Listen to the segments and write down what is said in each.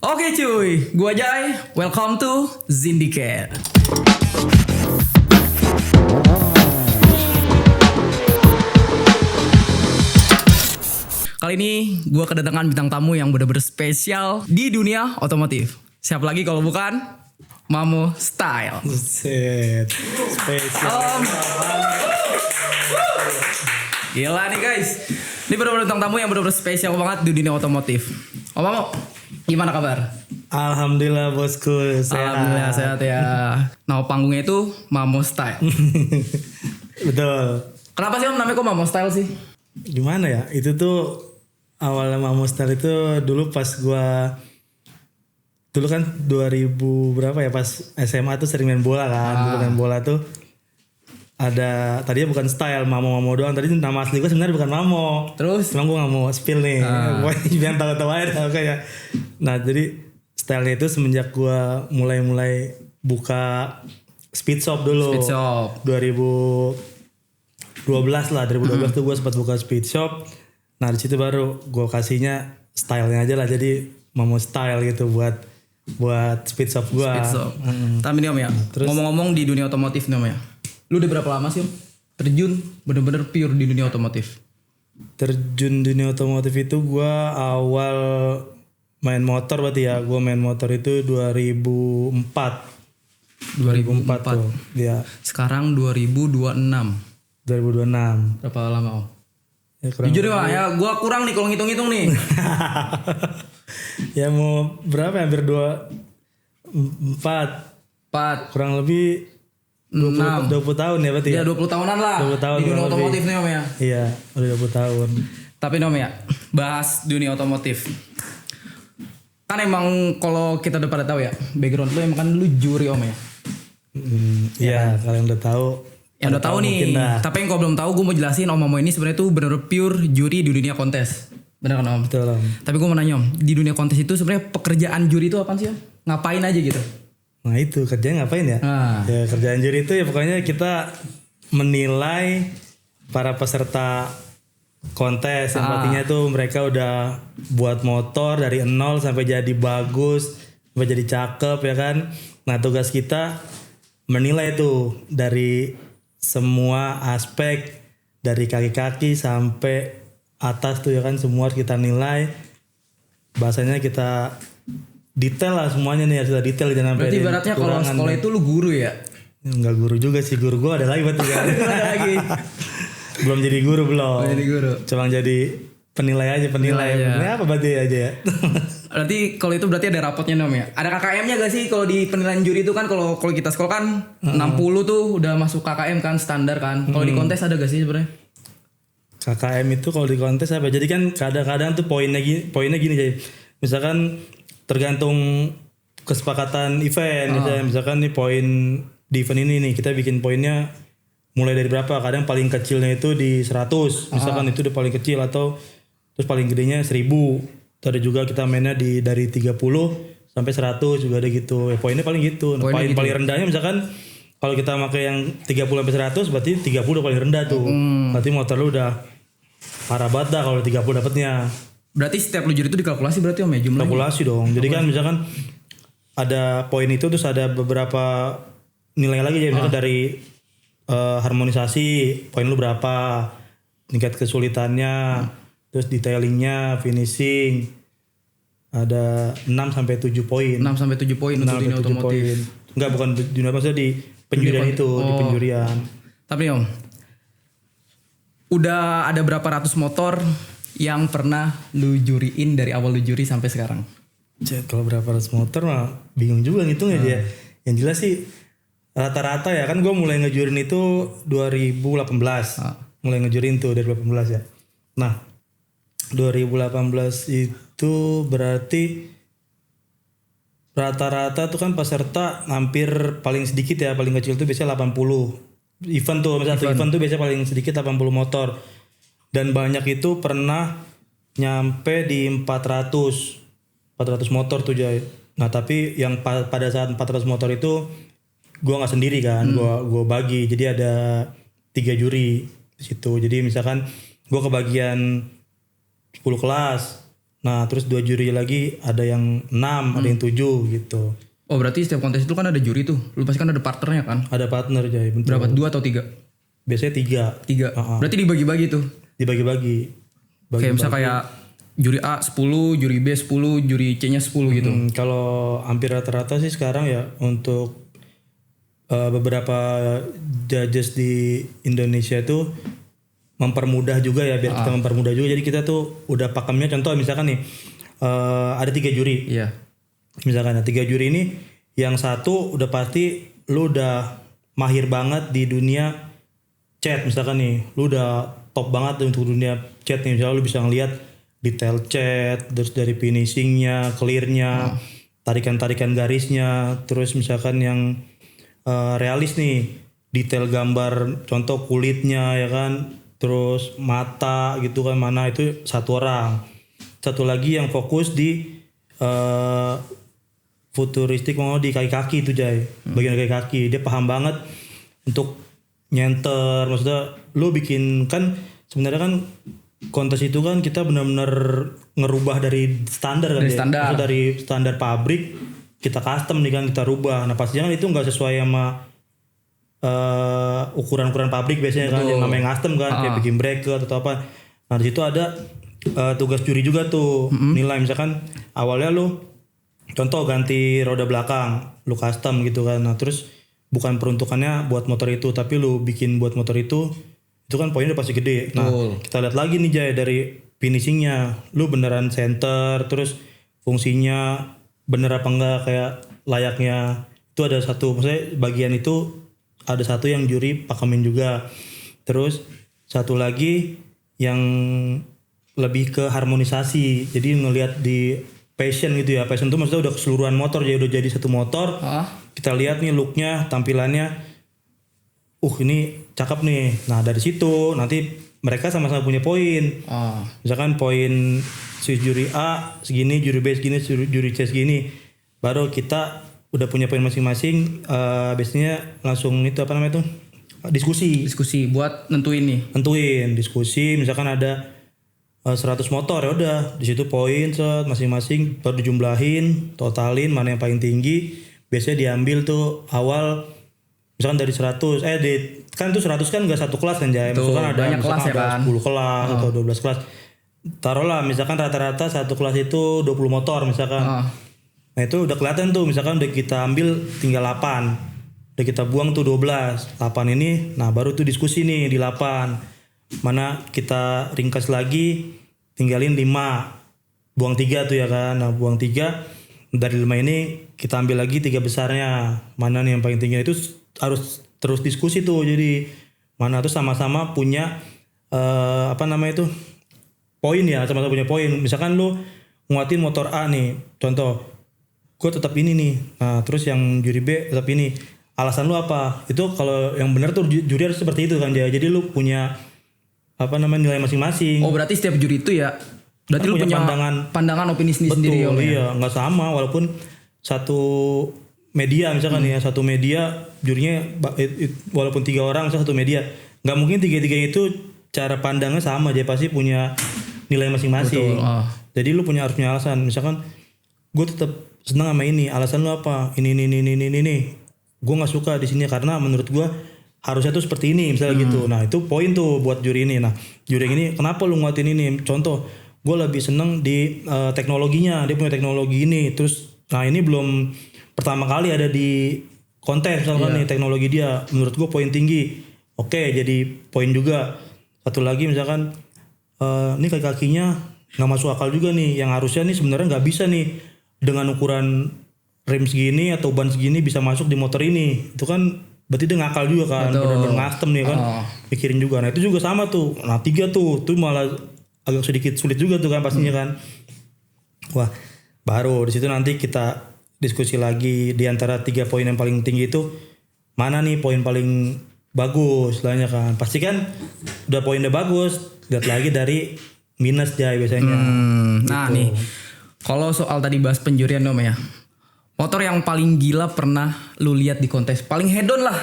Oke cuy, gua Jai. Welcome to Zindicate. Kali ini gua kedatangan bintang tamu yang benar-benar spesial di dunia otomotif. Siapa lagi kalau bukan Mamo Style. Set spesial. Gila nih guys. Ini benar-benar bintang tamu yang benar-benar spesial banget di dunia otomotif. Om Mamo, gimana kabar? Alhamdulillah bosku, sehat. Alhamdulillah sehat ya. Nama panggungnya itu Mamo Style. Betul. Kenapa sih Om namanya kok Mamo Style sih? Gimana ya? Itu tuh awalnya Mamo Style itu dulu pas gua dulu kan 2000 berapa ya, pas SMA tuh sering main bola kan. Dulu main bola tuh ada, tadinya bukan Style, Mamo doang. Tadi nama asli gue sebenarnya bukan Mamo. Terus? Cuma gue gak mau spill nih. Gue biar tahu-tahu aja kayak. Nah jadi Style itu semenjak gue mulai buka speed shop dulu. Speed shop. 2012 lah, 2012 tuh gue sempat buka speed shop. Nah di situ baru gue kasihnya stylenya aja lah, jadi Mamo Style gitu buat speed shop gue. Speed shop. Tapi nih Om ya, Terus? ngomong-ngomong di dunia otomotif nih Om ya. Lu udah berapa lama sih Om terjun bener-bener pure di dunia otomotif? Terjun di dunia otomotif itu gue awal main motor berarti ya. Gue main motor itu 2004 tuh. Ya, Sekarang 2026. 2026. Berapa lama Om? Ya, kurang Jujur ya, gua kurang nih kalau ngitung-ngitung nih. ya mau berapa ya? Hampir 4 4, kurang lebih 20 tahun ya berarti ya 20 tahunan lah 20 tahun di dunia kurang otomotif lebih. nih Om ya. Iya, udah 20 tahun. Tapi Om ya, bahas dunia otomotif. Kan emang kalau kita udah pada tahu ya, background lu emang kan lu juri Om ya. Iya, kalian udah tahu. Yang udah tahu nih, tapi yang kau belum tahu gue mau jelasin Om Mamo ini sebenarnya tuh bener-bener pure juri di dunia kontes. Bener kan Om? Betul Om. Tapi gue mau nanya Om, di dunia kontes itu sebenarnya pekerjaan juri itu apa sih Om? Ngapain aja gitu? Nah itu kerjanya ngapain ya? Ya kerjaan juri itu ya pokoknya kita menilai para peserta kontes. Yang artinya tuh mereka udah buat motor dari nol sampai jadi bagus, sampai jadi cakep ya kan. Nah tugas kita menilai tuh dari semua aspek, dari kaki-kaki sampai atas tuh ya kan, semua kita nilai. Bahasanya kita detail lah semuanya nih, harus detail jangan sampai. Berarti ibaratnya kalau sekolah itu lu guru ya? Enggak guru juga sih, guru gue ada lagi berarti kan. Ada lagi. Belum jadi guru belum. Belum jadi guru. Cuma jadi penilai aja. Ini apa berarti aja ya? Berarti kalau itu berarti ada rapotnya Om ya? Ada KKM-nya gak sih kalau di penilaian juri itu kan kalau kita sekolah kan 60 tuh udah masuk KKM kan standar kan. Kalau di kontes ada gak sih sebenarnya? KKM itu kalau di kontes apa? Jadi kan kadang-kadang tuh poinnya gini jadi. Misalkan tergantung kesepakatan event. Misalkan nih poin di event ini nih kita bikin poinnya mulai dari berapa? Kadang paling kecilnya itu di 100. Misalkan itu udah paling kecil, atau terus paling gedenya 1000. Ada juga kita mainnya dari 30 sampai 100 juga ada gitu. Ya, poinnya paling gitu. Nah, paling rendahnya misalkan kalau kita pakai yang 30 sampai 100 berarti 30 udah paling rendah tuh. Berarti motor lu udah parah banget dah kalau 30 dapatnya. Berarti setiap lu juri itu dikalkulasi berarti Om ya jumlahnya? Kalkulasi dong. Jadi kan misalkan ada poin itu terus ada beberapa nilai lagi ya, misalkan dari harmonisasi poin lu berapa, tingkat kesulitannya, terus detailingnya, finishing, ada 6 sampai 7 poin. 6 sampai 7 poin untuk dunia otomotif. Enggak, bukan dunia, maksudnya di penjurian itu, di penjurian. Tapi Om, udah ada berapa ratus motor yang pernah lu juriin dari awal lu juri sampai sekarang? Kalau berapa ratus motor mah bingung juga ngitungnya dia. Yang jelas sih rata-rata ya kan, gue mulai ngejurin itu 2018. Mulai ngejurin tuh dari 2018 ya. Nah 2018 itu berarti rata-rata tuh kan peserta hampir paling sedikit ya, paling kecil tuh biasanya 80 event tuh. Misalnya event tuh biasanya paling sedikit 80 motor. Dan banyak itu pernah nyampe di 400 motor tuh Jay. Nah tapi yang pada saat 400 motor itu gue nggak sendiri kan, gue bagi. Jadi ada 3 juri di situ. Jadi misalkan gue kebagian 10 kelas. Nah terus 2 juri lagi ada yang 6, ada yang 7 gitu. Oh berarti setiap kontes itu kan ada juri tuh. Lu pasti kan ada partnernya kan? Ada partner Jay. Betul. Berapa? 2 atau 3? Biasanya 3. 3. Berarti dibagi-bagi tuh. Dibagi-bagi. Kayak misal kayak juri A 10, juri B 10, juri C-nya 10 gitu. Kalau hampir rata-rata sih sekarang ya untuk beberapa judges di Indonesia itu mempermudah juga ya, biar kita mempermudah juga. Jadi kita tuh udah pakemnya, contoh misalkan nih ada 3 juri. Iya. Misalkan 3 juri ini, yang satu udah pasti lu udah mahir banget di dunia chat misalkan nih, lu udah top banget untuk dunia chat nih, misalnya lu bisa ngeliat detail chat, terus dari finishingnya, clearnya, tarikan-tarikan garisnya, terus misalkan yang realis nih, detail gambar, contoh kulitnya ya kan, terus mata gitu kan, mana itu satu orang. Satu lagi yang fokus di futuristik, mau di kaki-kaki itu Jay, bagian kaki-kaki dia paham banget untuk nyenter. Maksudnya lu bikin kan sebenarnya kan kontes itu kan kita benar-benar ngerubah dari standar kan, standar. Dari standar pabrik kita custom nih kan, kita rubah. Nah pastinya kan itu nggak sesuai sama ukuran-ukuran pabrik biasanya. Betul. Kan yang namanya custom kan, kayak bikin bracket atau apa. Nah di situ ada tugas juri juga tuh, nilai misalkan awalnya lu contoh ganti roda belakang, lu custom gitu kan. Nah terus bukan peruntukannya buat motor itu, tapi lu bikin buat motor itu kan poinnya udah pasti gede. Nah kita lihat lagi nih Jay dari finishingnya, lu beneran center, terus fungsinya bener apa enggak kayak layaknya. Itu ada satu, maksudnya bagian itu ada satu yang juri pakemin juga. Terus satu lagi yang lebih ke harmonisasi, jadi ngelihat di passion gitu ya. Passion itu maksudnya udah keseluruhan motor, jadi udah jadi satu motor. Kita lihat nih looknya, tampilannya, ini cakep nih. Nah dari situ nanti mereka sama-sama punya poin. Misalkan poin si juri A segini, juri B segini, juri C segini. Baru kita udah punya poin masing-masing. Biasanya langsung itu apa namanya tuh? Diskusi buat nentuin diskusi. Misalkan ada 100 motor, ya udah di situ poin set masing-masing baru dijumlahin, totalin mana yang paling tinggi. Biasanya diambil tuh awal misalkan dari 100 kan tuh 100 kan enggak satu kelas kan Jay. Misalkan ada banyak kelas ya kan, 10 kelas atau 12 kelas. Taruhlah misalkan rata-rata satu kelas itu 20 motor misalkan. Nah itu udah kelihatan tuh, misalkan udah kita ambil tinggal 8. Udah kita buang tuh 12. 8 ini, nah baru tuh diskusi nih di 8. Mana kita ringkas lagi, tinggalin 5. Buang 3 tuh ya kan. Nah buang 3, dari 5 ini kita ambil lagi 3 besarnya. Mana nih yang paling tinggi, itu harus terus diskusi tuh. Jadi mana tuh sama-sama punya apa namanya itu, poin ya, sama-sama punya poin. Misalkan lu nguatin motor A nih, contoh gue tetap ini nih, nah terus yang juri B tetap ini, alasan lu apa? Itu kalau yang benar tuh juri harus seperti itu kan. Jadi lu punya apa namanya nilai masing-masing. Oh berarti setiap juri itu ya, berarti lu punya pandangan opini sendiri. Betul, iya, nggak sama walaupun satu media misalkan ya, satu media jurinya walaupun 3 orang satu media, nggak mungkin 3-3 itu cara pandangnya sama, dia pasti punya nilai masing-masing. Jadi lu harus punya alasan. Misalkan gue tetap senang sama ini, alasan lu apa? Ini. Gue nggak suka di sini karena menurut gue harusnya tuh seperti ini misalnya gitu. Nah itu poin tuh buat juri ini. Nah juri yang ini kenapa lu nguatin ini? Contoh gue lebih seneng di teknologinya, dia punya teknologi ini. Terus nah ini belum pertama kali ada di kontes misalkan nih, teknologi dia menurut gue poin tinggi. Oke, jadi poin juga. Satu lagi misalkan ini kakinya nggak masuk akal juga nih, yang harusnya nih sebenarnya nggak bisa nih dengan ukuran rem segini atau ban segini bisa masuk di motor ini. Itu kan berarti dia ngakal juga kan, benar-benar ngastem nih kan, pikirin juga. Nah itu juga sama tuh. Nah 3 tuh malah agak sedikit sulit juga tuh kan pastinya kan. Wah baru di situ nanti kita diskusi lagi di antara 3 poin yang paling tinggi itu mana nih poin paling bagus lainnya kan. Pasti kan udah poinnya bagus, lihat lagi dari minus Jay biasanya. Nah nih, kalau soal tadi bahas penjurian Om ya, motor yang paling gila pernah lu lihat di kontes, paling hedon lah.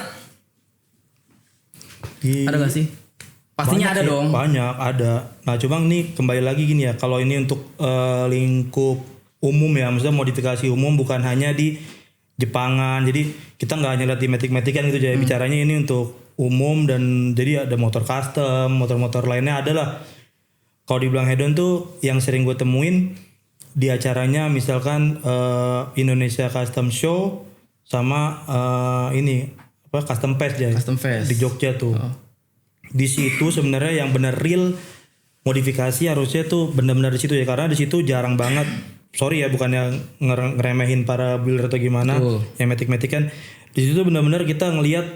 Ada gak sih? Pastinya ada sih, dong. banyak ada. Nah cuma nih kembali lagi gini ya, kalau ini untuk lingkup umum ya, maksudnya modifikasi umum bukan hanya di Jepangan, jadi kita nggak hanya lihat di metik-metikan gitu, jadi bicaranya ini untuk umum. Dan jadi ada motor custom, motor-motor lainnya adalah. Kalau dibilang hedon tuh yang sering gue temuin di acaranya misalkan Indonesia Custom Show sama ini apa Custom Fest ya, Custom Fest di Jogja tuh. Di situ sebenarnya yang bener real modifikasi harusnya tuh benar-benar di situ ya, karena di situ jarang banget. Sorry ya, bukannya ngeremehin para builder atau gimana, yang metik-metik kan. Di situ benar-benar kita ngelihat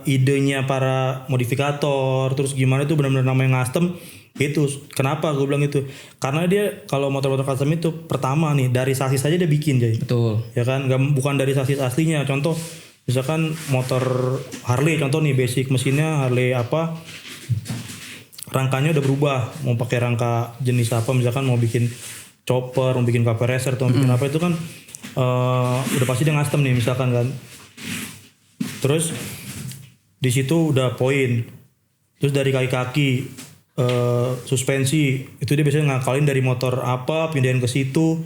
idenya para modifikator, terus gimana tuh benar-benar namanya custom. Itu kenapa gue bilang itu, karena dia kalau motor-motor custom itu pertama nih dari sasis aja dia bikin jadi. Betul. Ya kan, bukan dari sasis aslinya. Contoh misalkan motor Harley, contoh nih basic mesinnya Harley apa, rangkanya udah berubah, mau pakai rangka jenis apa, misalkan mau bikin chopper, mau bikin KP racer atau mau bikin apa, itu kan udah pasti dia custom nih misalkan kan. Terus di situ udah poin, terus dari kaki-kaki, suspensi itu dia biasanya ngakalin dari motor apa pindahin ke situ,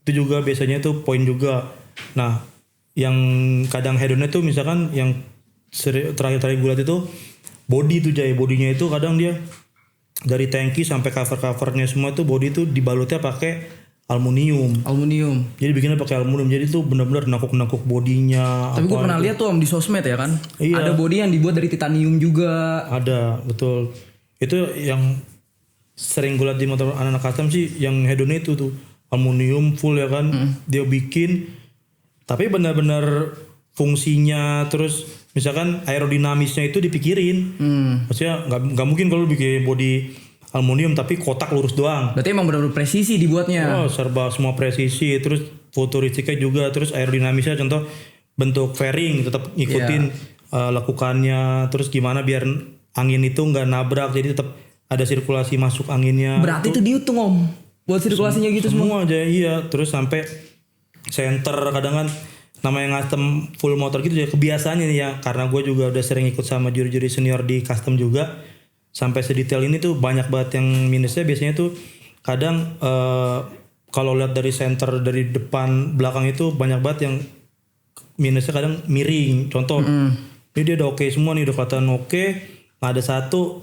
itu juga biasanya tuh poin juga. Nah yang kadang hedonnya tuh misalkan yang terakhir gue lihat itu body tuh Jay, bodinya itu kadang dia dari tangki sampai covernya semua tuh body tuh dibalutnya pakai aluminium. Jadi bikinnya pakai aluminium. Jadi tuh benar-benar nakuk bodinya. Tapi gue pernah lihat tuh di sosmed ya kan. Iya. Ada body yang dibuat dari titanium juga. Ada, betul. Itu yang sering gue lihat di motor anak-anak custom sih, yang hedonnya itu tuh aluminium full ya kan. Dia bikin, tapi benar-benar fungsinya, terus misalkan aerodinamisnya itu dipikirin. Maksudnya nggak mungkin kalau bikin body aluminium tapi kotak lurus doang. Berarti emang benar-benar presisi dibuatnya. Oh, serba semua presisi, terus futuristiknya juga, terus aerodinamisnya contoh bentuk fairing tetap ngikutin lekukannya, terus gimana biar angin itu nggak nabrak, jadi tetap ada sirkulasi masuk anginnya. Berarti itu dihitung Om buat sirkulasinya gitu semua. Semua aja iya, terus sampai center kadang kan namanya custom full motor gitu ya, kebiasaannya nih ya, karena gue juga udah sering ikut sama juri-juri senior di custom juga, sampai sedetail ini tuh banyak banget yang minusnya. Biasanya tuh kadang kalau lihat dari center dari depan belakang itu banyak banget yang minusnya, kadang miring. Contoh ini dia udah oke semua nih, udah kelihatan oke, nah ada satu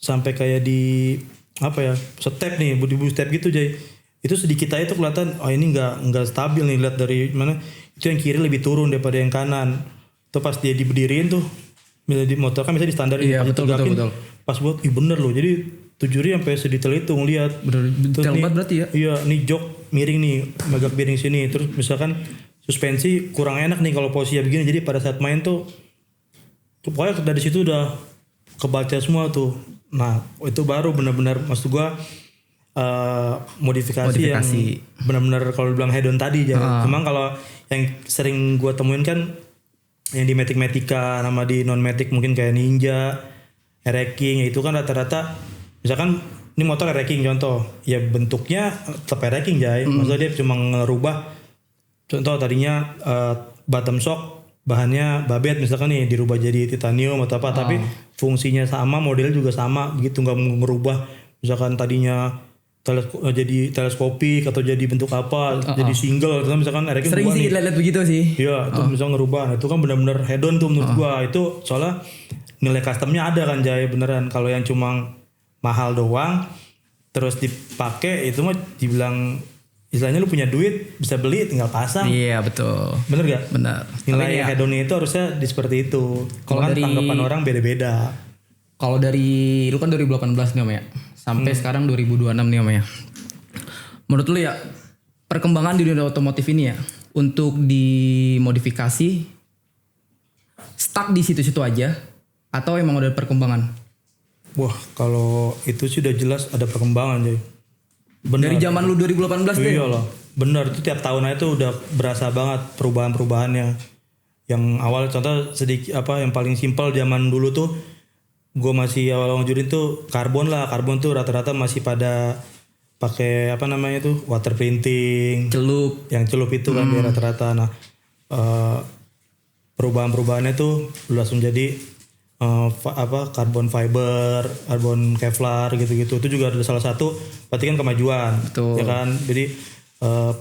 sampai kayak di apa ya, step nih, budi step gitu Jay, itu sedikit aja tuh kelihatan oh ini nggak stabil nih, lihat dari mana itu yang kiri lebih turun daripada yang kanan. Tuh pas dia diberdiriin tuh, di motor kan bisa di standar, iya, betul. Pas buat bener loh, jadi juri sampai sedetail itu ngeliat. Detail banget berarti ya. Iya, nih jok miring nih, megak miring sini, terus misalkan suspensi kurang enak nih kalau posisinya begini, jadi pada saat main tuh pokoknya dari situ udah kebaca semua tuh. Nah itu baru benar-benar maksud gua modifikasi yang benar-benar kalau bilang hedon tadi ya. Memang kalau yang sering gua temuin kan yang di Matic-Matica, nama di non-Matic mungkin kayak Ninja, Ereking, itu kan rata-rata misalkan ini motor Ereking contoh, ya bentuknya tetap Ereking Jay. Maksudnya dia cuma ngerubah, contoh tadinya bottom shock bahannya babet misalkan nih dirubah jadi titanium atau apa, tapi fungsinya sama, model juga sama gitu, nggak ngerubah misalkan tadinya jadi teleskopik atau jadi bentuk apa, jadi single atau misalkan Ereking sering sih lihat begitu sih. Iya, itu misal ngerubah. Nah, itu kan benar-benar head-on tuh menurut gua. Itu soalnya nilai customnya ada kan Jay, beneran. Kalau yang cuma mahal doang terus dipakai, itu mah dibilang istilahnya lu punya duit bisa beli tinggal pasang. Iya, betul. Bener gak? Benar. Nilai head-onnya itu harusnya seperti itu. Kalau kan tanggapan orang beda-beda. Kalau dari lu kan 2018 nih Om ya, sampai sekarang 2026 nih Om ya. Menurut lu ya, perkembangan di dunia otomotif ini ya, untuk dimodifikasi stuck di situ-situ aja atau emang udah ada perkembangan? Wah, kalau itu sih udah jelas ada perkembangan Jay. Bener. Dari zaman lu 2018 deh. Iya lah, bener, itu tiap tahun aja tuh udah berasa banget perubahan-perubahannya. Yang awal contoh sedikit apa yang paling simpel zaman dulu tuh, gue masih awal ngajurin tuh karbon tuh rata-rata masih pada pakai apa namanya tuh water printing, yang celup itu kan dia rata-rata. Nah perubahannya tuh langsung jadi carbon fiber, carbon Kevlar gitu-gitu. Itu juga ada salah satu berarti kan kemajuan. Betul. Ya kan? Jadi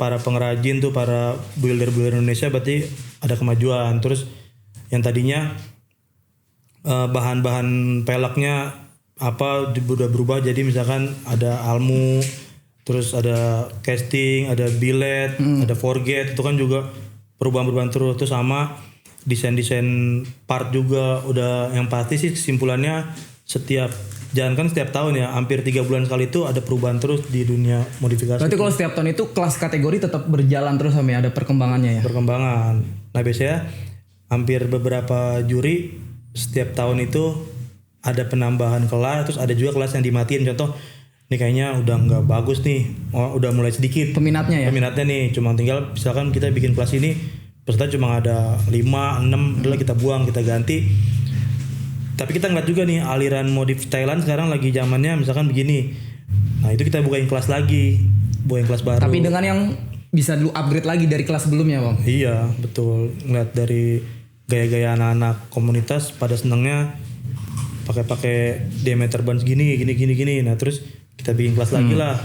para pengrajin tuh, para builder Indonesia berarti ada kemajuan. Terus yang tadinya bahan-bahan peleknya udah berubah jadi misalkan ada almu, terus ada casting, ada billet, ada forget, itu kan juga perubahan-perubahan terus. Terus sama desain-desain part juga udah, yang pasti sih kesimpulannya jangan kan setiap tahun ya, hampir 3 bulan sekali itu ada perubahan terus di dunia modifikasi. Berarti kalau setiap tahun itu kelas kategori tetap berjalan terus sama ya, ada perkembangannya ya. Perkembangan. Nah biasanya hampir beberapa juri setiap tahun itu ada penambahan kelas, terus ada juga kelas yang dimatiin. Contoh, nih kayaknya udah nggak bagus nih, udah mulai sedikit Peminatnya ya. peminatnya nih, cuma tinggal misalkan kita bikin kelas ini peserta cuma ada 5, 6, udah kita buang, kita ganti. Tapi kita ngeliat juga nih aliran modif Thailand sekarang lagi zamannya misalkan begini. Nah itu kita bukain kelas lagi, bukain kelas baru. Tapi dengan yang bisa lu upgrade lagi dari kelas sebelumnya bang. Iya betul, ngeliat dari gaya-gaya anak-anak komunitas pada senangnya pakai diameter ban segini, gini. Nah terus kita bikin kelas lagi lah,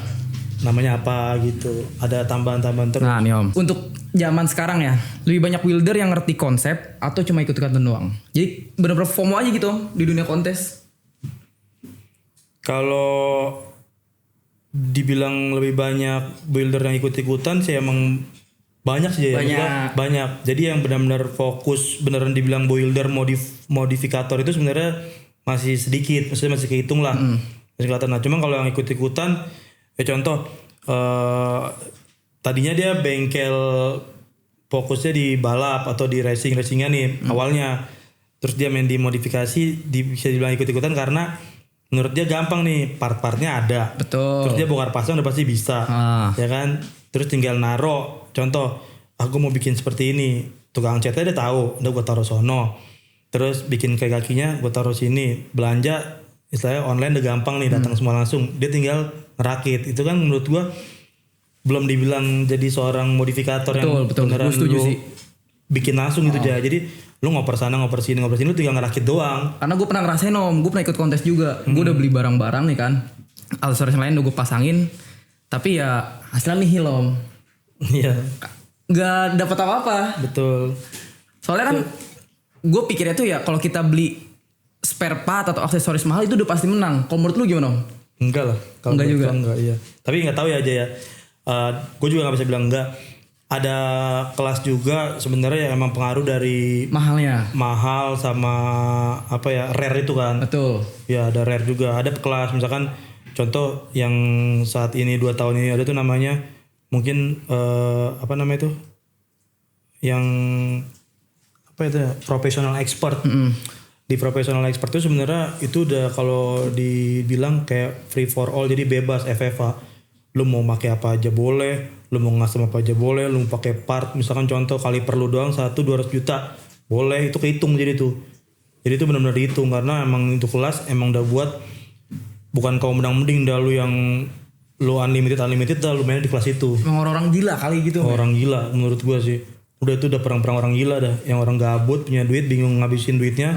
namanya apa gitu, ada tambahan-tambahan terus. Nah nih om, untuk zaman sekarang ya, lebih banyak builder yang ngerti konsep atau cuma ikut-ikutan doang. Jadi bener-bener FOMO aja gitu om, di dunia kontes. Kalau dibilang lebih banyak builder yang ikut-ikutan sih emang banyak sih ya. Banyak. Jadi yang benar-benar fokus beneran dibilang builder modifikator itu sebenarnya masih sedikit, maksudnya masih kehitung lah. Masih kelihatan. Nah, cuma kalau yang ikut-ikutan, ya contoh tadinya dia bengkel fokusnya di balap atau di racingan nih awalnya. Terus dia main di modifikasi, bisa dibilang ikut-ikutan karena menurut dia gampang nih, part-partnya ada. Betul. Terus dia bongkar pasang udah pasti bisa. Ya kan? Terus tinggal naro. Contoh, aku mau bikin seperti ini. Tukang catnya dia tahu, udah gue taruh sono. Terus bikin kayak kakinya gue taruh sini. Belanja istilahnya online udah gampang nih, datang semua langsung. Dia tinggal ngerakit. Itu kan menurut gue belum dibilang jadi seorang modifikator. Betul, beneran gue setuju lu sih. bikin langsung gitu aja. Jadi lu ngoper sana ngoper sini lu tinggal ngerakit doang. Karena gue pernah ngerasain om, gue pernah ikut kontes juga. Gue udah beli barang-barang nih kan, aksesoris lain udah gue pasangin, tapi ya hasilnya nihil om. Iya. Gak dapet apa-apa. Betul. Soalnya kan gue pikirnya tuh ya kalau kita beli spare part atau aksesoris mahal itu udah pasti menang. Kalau menurut lu gimana om? Enggak lah. Kalau Enggak juga. Enggak, iya. Tapi nggak tahu ya aja ya. Gue juga nggak bisa bilang enggak. Ada kelas juga sebenarnya yang emang pengaruh dari Mahalnya. mahal sama apa ya, rare itu kan. Betul. Ya ada rare juga. Ada kelas misalkan contoh yang saat ini 2 tahun ini ada tuh namanya mungkin apa namanya itu? Yang apa itu ya? Professional expert. Di professional expert itu sebenarnya itu udah kalau dibilang kayak free for all, jadi bebas FFA. Lu mau pakai apa aja boleh, lu mau ngasem apa aja boleh, lu mau pakai part misalkan contoh kali perlu doang 200 juta boleh, itu kehitung jadi tuh. Jadi itu benar-benar dihitung karena emang itu kelas emang udah buat bukan kaum mending dah lu yang lu unlimited dah lu main di kelas itu. Emang orang-orang gila kali gitu. Orang gila menurut gua sih. Udah itu udah perang-perang orang gila dah, yang orang gabut punya duit bingung ngabisin duitnya.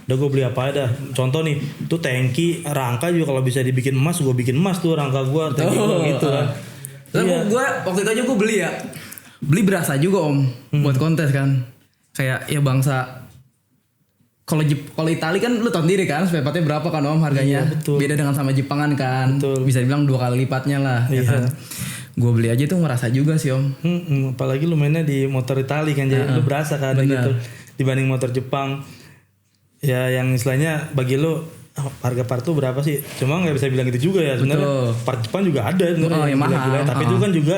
Udah gue beli apa dah. Contoh nih, tuh tangki rangka juga kalau bisa dibikin emas, gue bikin emas tuh rangka gue, tangki gue gitu kan. Terus gue waktu itu aja gue beli ya, beli berasa juga om buat kontes kan. Kayak ya bangsa. Kalau Itali kan lu tau sendiri kan spare partnya berapa kan om harganya. Betul. Beda dengan sama Jepangan kan. Betul. Bisa dibilang 2 kali lipatnya lah. Ya kan? Gue beli aja tuh ngerasa juga sih om. Apalagi lu mainnya di motor Itali kan, jadi lu berasa kan gitu dibanding motor Jepang. Ya yang istilahnya bagi lu harga part tuh berapa sih? Cuma nggak bisa bilang gitu juga ya sebenarnya. Part Jepang juga ada sebenarnya yang mahal. Tapi itu kan juga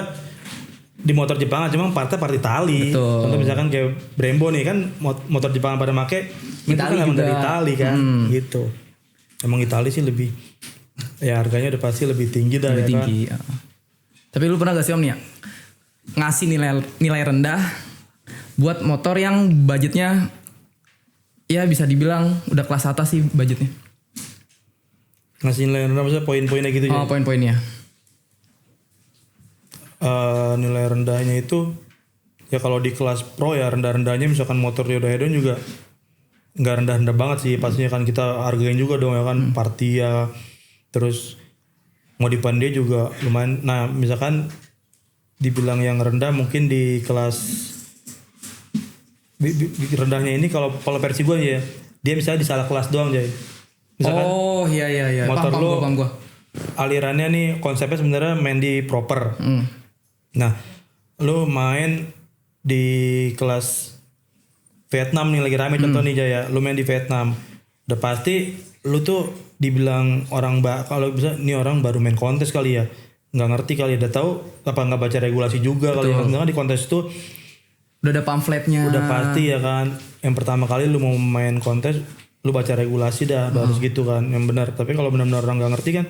di motor Jepang, cuma partnya part Itali. Contoh misalkan kayak Brembo nih kan motor Jepang pada make Itali kan juga dari Itali kan gitu. Emang Itali sih lebih ya harganya udah pasti lebih tinggi dah. Lebih tinggi. Kan? Tapi lu pernah gak sih om nih ya ngasih nilai rendah buat motor yang budgetnya ya bisa dibilang udah kelas atas sih budgetnya. Ngasih nilai rendah maksudnya poin-poinnya gitu ya? Poin-poinnya. Nilai rendahnya itu ya kalau di kelas pro ya rendah-rendahnya misalkan motor Yoda Hedon juga nggak rendah-rendah banget sih, pastinya kan kita hargain juga dong ya kan, Partia, terus modifan dia juga lumayan. Nah misalkan dibilang yang rendah mungkin di kelas rendahnya ini, kalau versi gue ya, dia misalnya di salah kelas doang Jay. Misalkan iya. motor Paham lo paham gua. alirannya nih konsepnya sebenarnya main di proper. Nah, lu main di kelas Vietnam nih lagi rame contoh nih Jaya, lu main di Vietnam. Udah pasti lu tuh dibilang orang kalau bisa nih orang baru main kontes kali ya. Nggak ngerti kali ya, udah tahu apa nggak baca regulasi juga kali ya. Misalkan di kontes itu udah ada pamfletnya. Udah pasti ya kan. Yang pertama kali lu mau main kontes, lu baca regulasi dah, harus gitu kan, yang benar. Tapi kalau benar-benar orang nggak ngerti kan,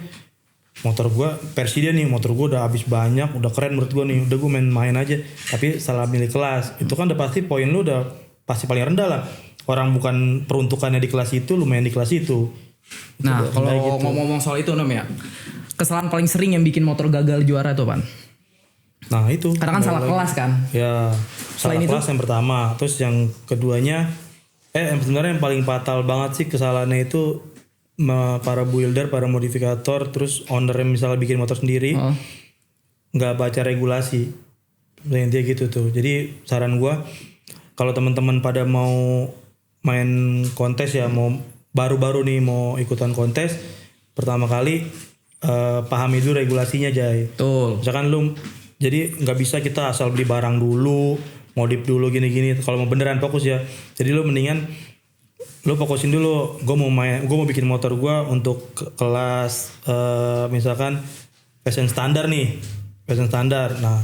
motor gua versi dia nih, motor gua udah habis banyak, udah keren menurut gua nih, udah gua main aja, tapi salah milih kelas, itu kan udah pasti poin lu udah pasti paling rendah lah. Orang bukan peruntukannya di kelas itu, lu main di kelas itu. Nah kalau ngomong-ngomong soal itu Nom ya, kesalahan paling sering yang bikin motor gagal juara tuh Pan? Nah itu. Karena kan salah kelas kan? Ya, salah kelas yang pertama, terus yang keduanya, yang sebenarnya yang paling fatal banget sih kesalahannya itu para builder, para modifikator, terus owner yang misalnya bikin motor sendiri nggak baca regulasi, intinya gitu tuh. Jadi saran gua kalau teman-teman pada mau main kontes ya, mau baru-baru nih mau ikutan kontes, pertama kali pahami dulu regulasinya Jay. Tuh. Misalkan lu, jadi nggak bisa kita asal beli barang dulu, modif dulu gini-gini. Kalau mau beneran fokus ya, jadi lu mendingan lu fokusin dulu. Gue mau bikin motor gue untuk kelas misalkan fashion standar nih, fashion standar. Nah,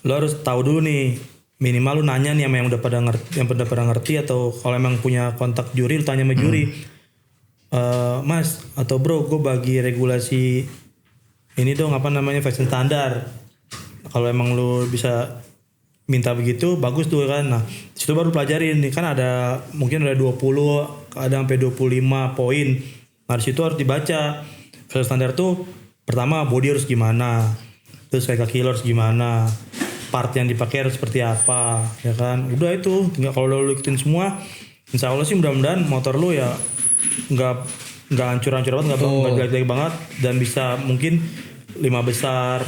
lu harus tahu dulu nih, minimal lu nanya nih sama yang udah pada ngerti, atau kalau emang punya kontak juri, lu tanya sama juri, Mas atau Bro, gue bagi regulasi ini dong, apa namanya, fashion standar. Kalau emang lu bisa minta begitu, bagus tuh kan. Nah, situ baru pelajarin nih, kan ada mungkin ada 20, ada sampai 25 poin. Nah, di situ harus dibaca. Fashion standar tuh pertama body harus gimana, terus kayak kaki harus gimana, part yang dipakai harus seperti apa, ya kan. Udah itu, tinggal kalau lu ikutin semua, insya Allah sih mudah-mudahan motor lu ya nggak hancur-hancur banget, nggak jelek-jelek banget, dan bisa mungkin 5 besar.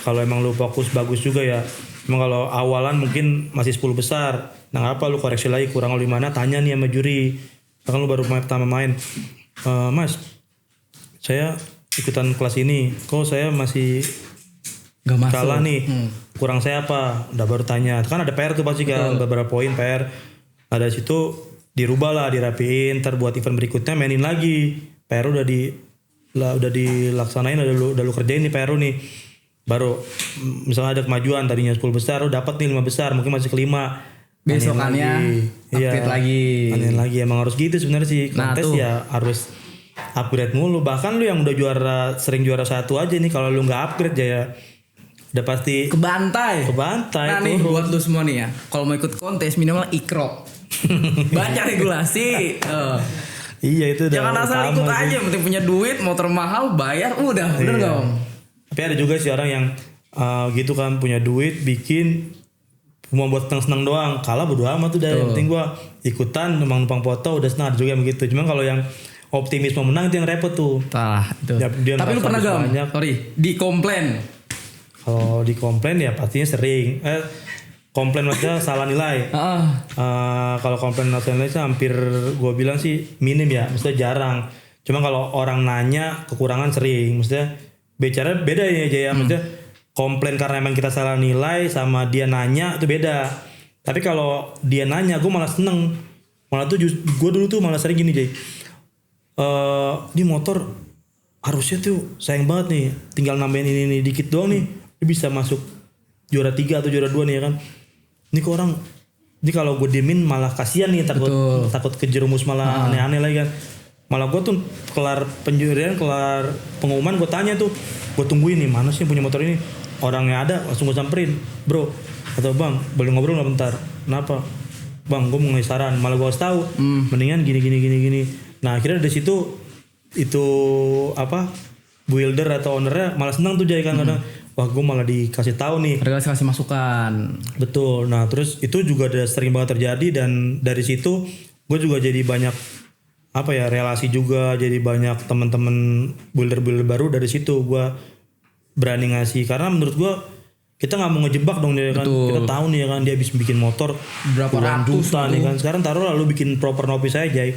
Kalau emang lu fokus bagus juga ya. Emang kalau awalan mungkin masih 10 besar. Nah apa lu koreksi lagi, kurang lu di mana, tanya nih sama juri. Kan lu baru pertama main, Mas saya ikutan kelas ini, kok saya masih gak masuk, kalah nih, kurang saya apa? Udah baru tanya. Kan ada PR tuh pasti kan, beberapa poin PR. Ada situ dirubah lah, dirapiin, ntar buat event berikutnya mainin lagi. PR udah dilaksanain, udah lu kerjain nih PR nih. Baru misalnya ada kemajuan, tadinya 10 besar, lu dapat nih 5 besar, mungkin masih ke 5. Besokannya upgrade lagi. Mainin lagi, emang harus gitu sebenarnya sih. Kontes ya harus upgrade mulu. Bahkan lu yang udah sering juara 1 aja nih, kalau lu nggak upgrade ya udah pasti kebantai. Nah nih buat lu semua nih ya, kalau mau ikut kontes minimal ikrok. Baca regulasi. Iya itu. Jangan asal ikut aja, penting punya duit, motor mahal, bayar, udah, bener gak Om? Tapi ada juga sih orang yang gitu kan, punya duit, bikin cuma buat seneng-seneng doang, kalah bodo amat tuh. Yang penting gua ikutan, numpang foto, udah senang. Ada juga yang begitu. Cuman kalau yang optimisme menang itu yang repot tuh. Itu. Dia tapi lu pernah gak? Dikomplain? Kalau dikomplain ya pastinya sering. Komplain maksudnya salah nilai. Kalau komplain salah nilai sih hampir gue bilang sih minim ya, maksudnya jarang. Cuma kalau orang nanya kekurangan sering, maksudnya bicara beda ya Jaya. Maksudnya komplain karena emang kita salah nilai sama dia nanya itu beda. Tapi kalau dia nanya gue malah seneng. Malah tuh gue dulu tuh malah sering gini Jay. Ini motor harusnya tuh sayang banget nih, tinggal nambahin ini dikit doang nih, dia bisa masuk juara 3 atau juara 2 nih ya kan. Ini kok orang, ini kalau gue diemin malah kasihan nih, takut kejerumus malah aneh-aneh lagi kan. Malah gue tuh kelar penjurian, kelar pengumuman, gue tanya tuh, gue tungguin nih mana sih yang punya motor ini, orangnya ada, langsung gue samperin, Bro atau Bang boleh ngobrol nggak bentar? Kenapa? Bang gue mau ngasih saran, malah gue harus tahu, mendingan gini. Nah akhirnya dari situ itu apa, builder atau ownernya malah senang tuh Jay kan. Kadang wah gue malah dikasih tahu nih, kasih masukan. Betul. Nah terus itu juga ada sering banget terjadi, dan dari situ gue juga jadi banyak apa ya relasi juga, jadi banyak teman-teman builder baru dari situ. Gue berani ngasih karena menurut gue kita nggak mau ngejebak dong dia kan. Kita tahu nih ya kan dia habis bikin motor berapa ratus juta nih kan. Sekarang taruh lalu bikin proper nopis aja Jay.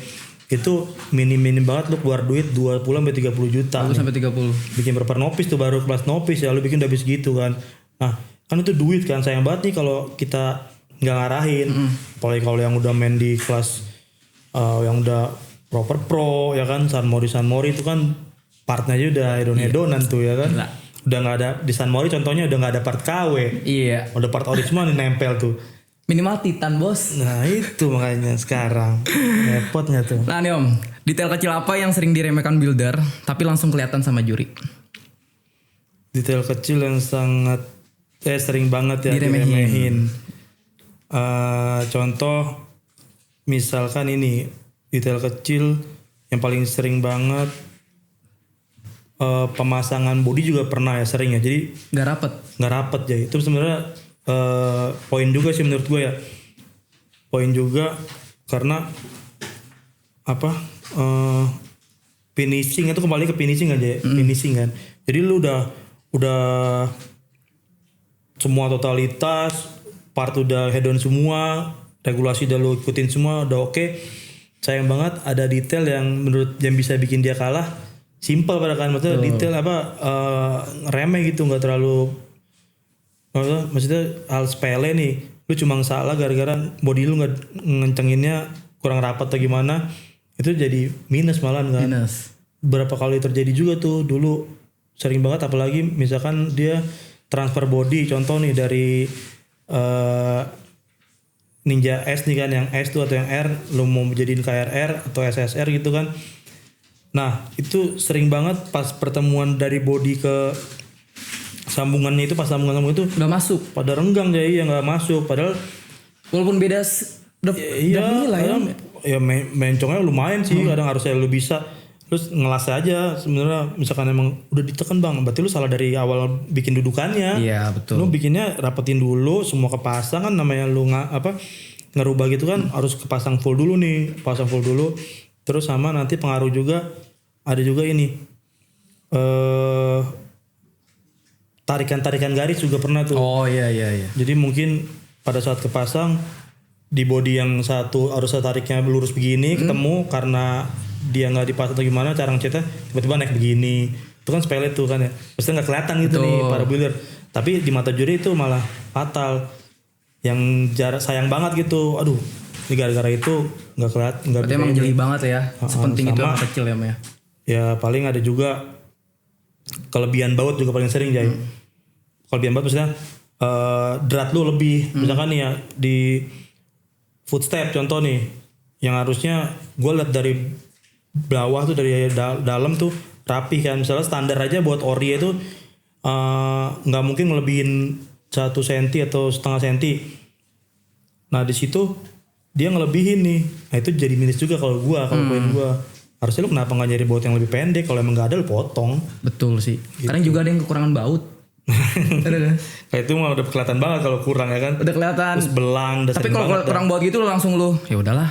Itu minim banget lu keluar duit 20 sampai 30 juta. 20 sampai 30. Bikin proper nopis tuh baru kelas nopis ya lu bikin udah habis gitu kan. Nah, kan itu duit kan, sayang banget nih kalau kita nggak ngarahin. Apalagi kalau yang udah main di kelas yang udah proper pro ya kan, San Mori itu kan partnya aja udah hedon-hedonan tuh ya kan. Gila. Udah nggak ada di San Mori contohnya udah nggak ada part KW. Iya. Udah part ori semua nih nempel tuh. Minimal Titan bos. Nah itu makanya sekarang repotnya tuh. Nah nih om, detail kecil apa yang sering diremehkan builder tapi langsung kelihatan sama juri? Detail kecil yang sangat sering banget ya Diremehin. Contoh misalkan ini detail kecil yang paling sering banget, pemasangan bodi juga pernah ya sering ya. Jadi Gak rapet ya. Itu sebenarnya poin juga sih menurut gue ya. Poin juga karena apa? Finishing itu kembali ke finishing aja ya. Finishing kan. Jadi lu udah semua totalitas, part udah head on semua, regulasi udah lu ikutin semua, udah oke. Sayang banget ada detail yang menurut yang bisa bikin dia kalah. Simple pada kan, maksudnya detail apa remeh gitu, nggak terlalu maksudnya hal sepele nih. Lu cuma salah gara-gara body lu nggak ngencenginnya kurang rapat atau gimana, itu jadi minus malahan kan. Berapa kali terjadi juga tuh dulu, sering banget. Apalagi misalkan dia transfer body, contoh nih dari Ninja S nih kan, yang S tuh atau yang R lu mau jadiin KRR atau SSR gitu kan. Nah itu sering banget pas pertemuan dari body ke sambungannya itu, pas sambungan itu udah masuk, pada renggang jadi ya nggak masuk, padahal walaupun beda udah nilai ya mencongnya lumayan sih. Kadang harusnya lu bisa terus ngelas aja sebenarnya. Misalkan emang udah ditekan bang, berarti lu salah dari awal bikin dudukannya. Iya betul. Lu bikinnya rapetin dulu semua kepasang kan, namanya lu ngerubah gitu kan harus kepasang full dulu nih, pasang full dulu. Terus sama nanti pengaruh juga ada juga ini tarikan garis juga pernah tuh. Oh iya. Jadi mungkin pada saat kepasang di body yang satu harusnya tariknya lurus begini, ketemu karena dia nggak dipasang atau gimana cara ngecetnya tiba-tiba naik begini. Itu kan sepele tuh kan ya, pasti nggak kelihatan gitu nih para builder. Tapi di mata juri itu malah fatal, yang sayang banget gitu. Aduh, ini gara-gara itu nggak kelihatan. Berarti emang jeli banget ya, sepenting itu yang kecil ya Maya. Ya paling ada juga kelebihan baut juga paling sering Jay. Kelebihan baut maksudnya drat lu lebih. Misalkan nih ya di footstep contoh nih, yang harusnya gue liat dari bawah tuh, dari dalam tuh rapi kan. Misalnya standar aja buat ori itu nggak mungkin ngelebihin 1 senti atau setengah senti. Nah di situ dia ngelebihin nih. Nah itu jadi minus juga kalau poin gua. Harusnya lu kenapa nggak nyari baut yang lebih pendek? Kalau emang nggak ada lu potong. Betul sih. Gitu. Kadang juga ada yang kekurangan baut. Kayak itu mah udah kelihatan banget kalau kurang ya kan. Udah kelihatan. Terus belang. Tapi kalau kurang baut gitu lu langsung ya udahlah.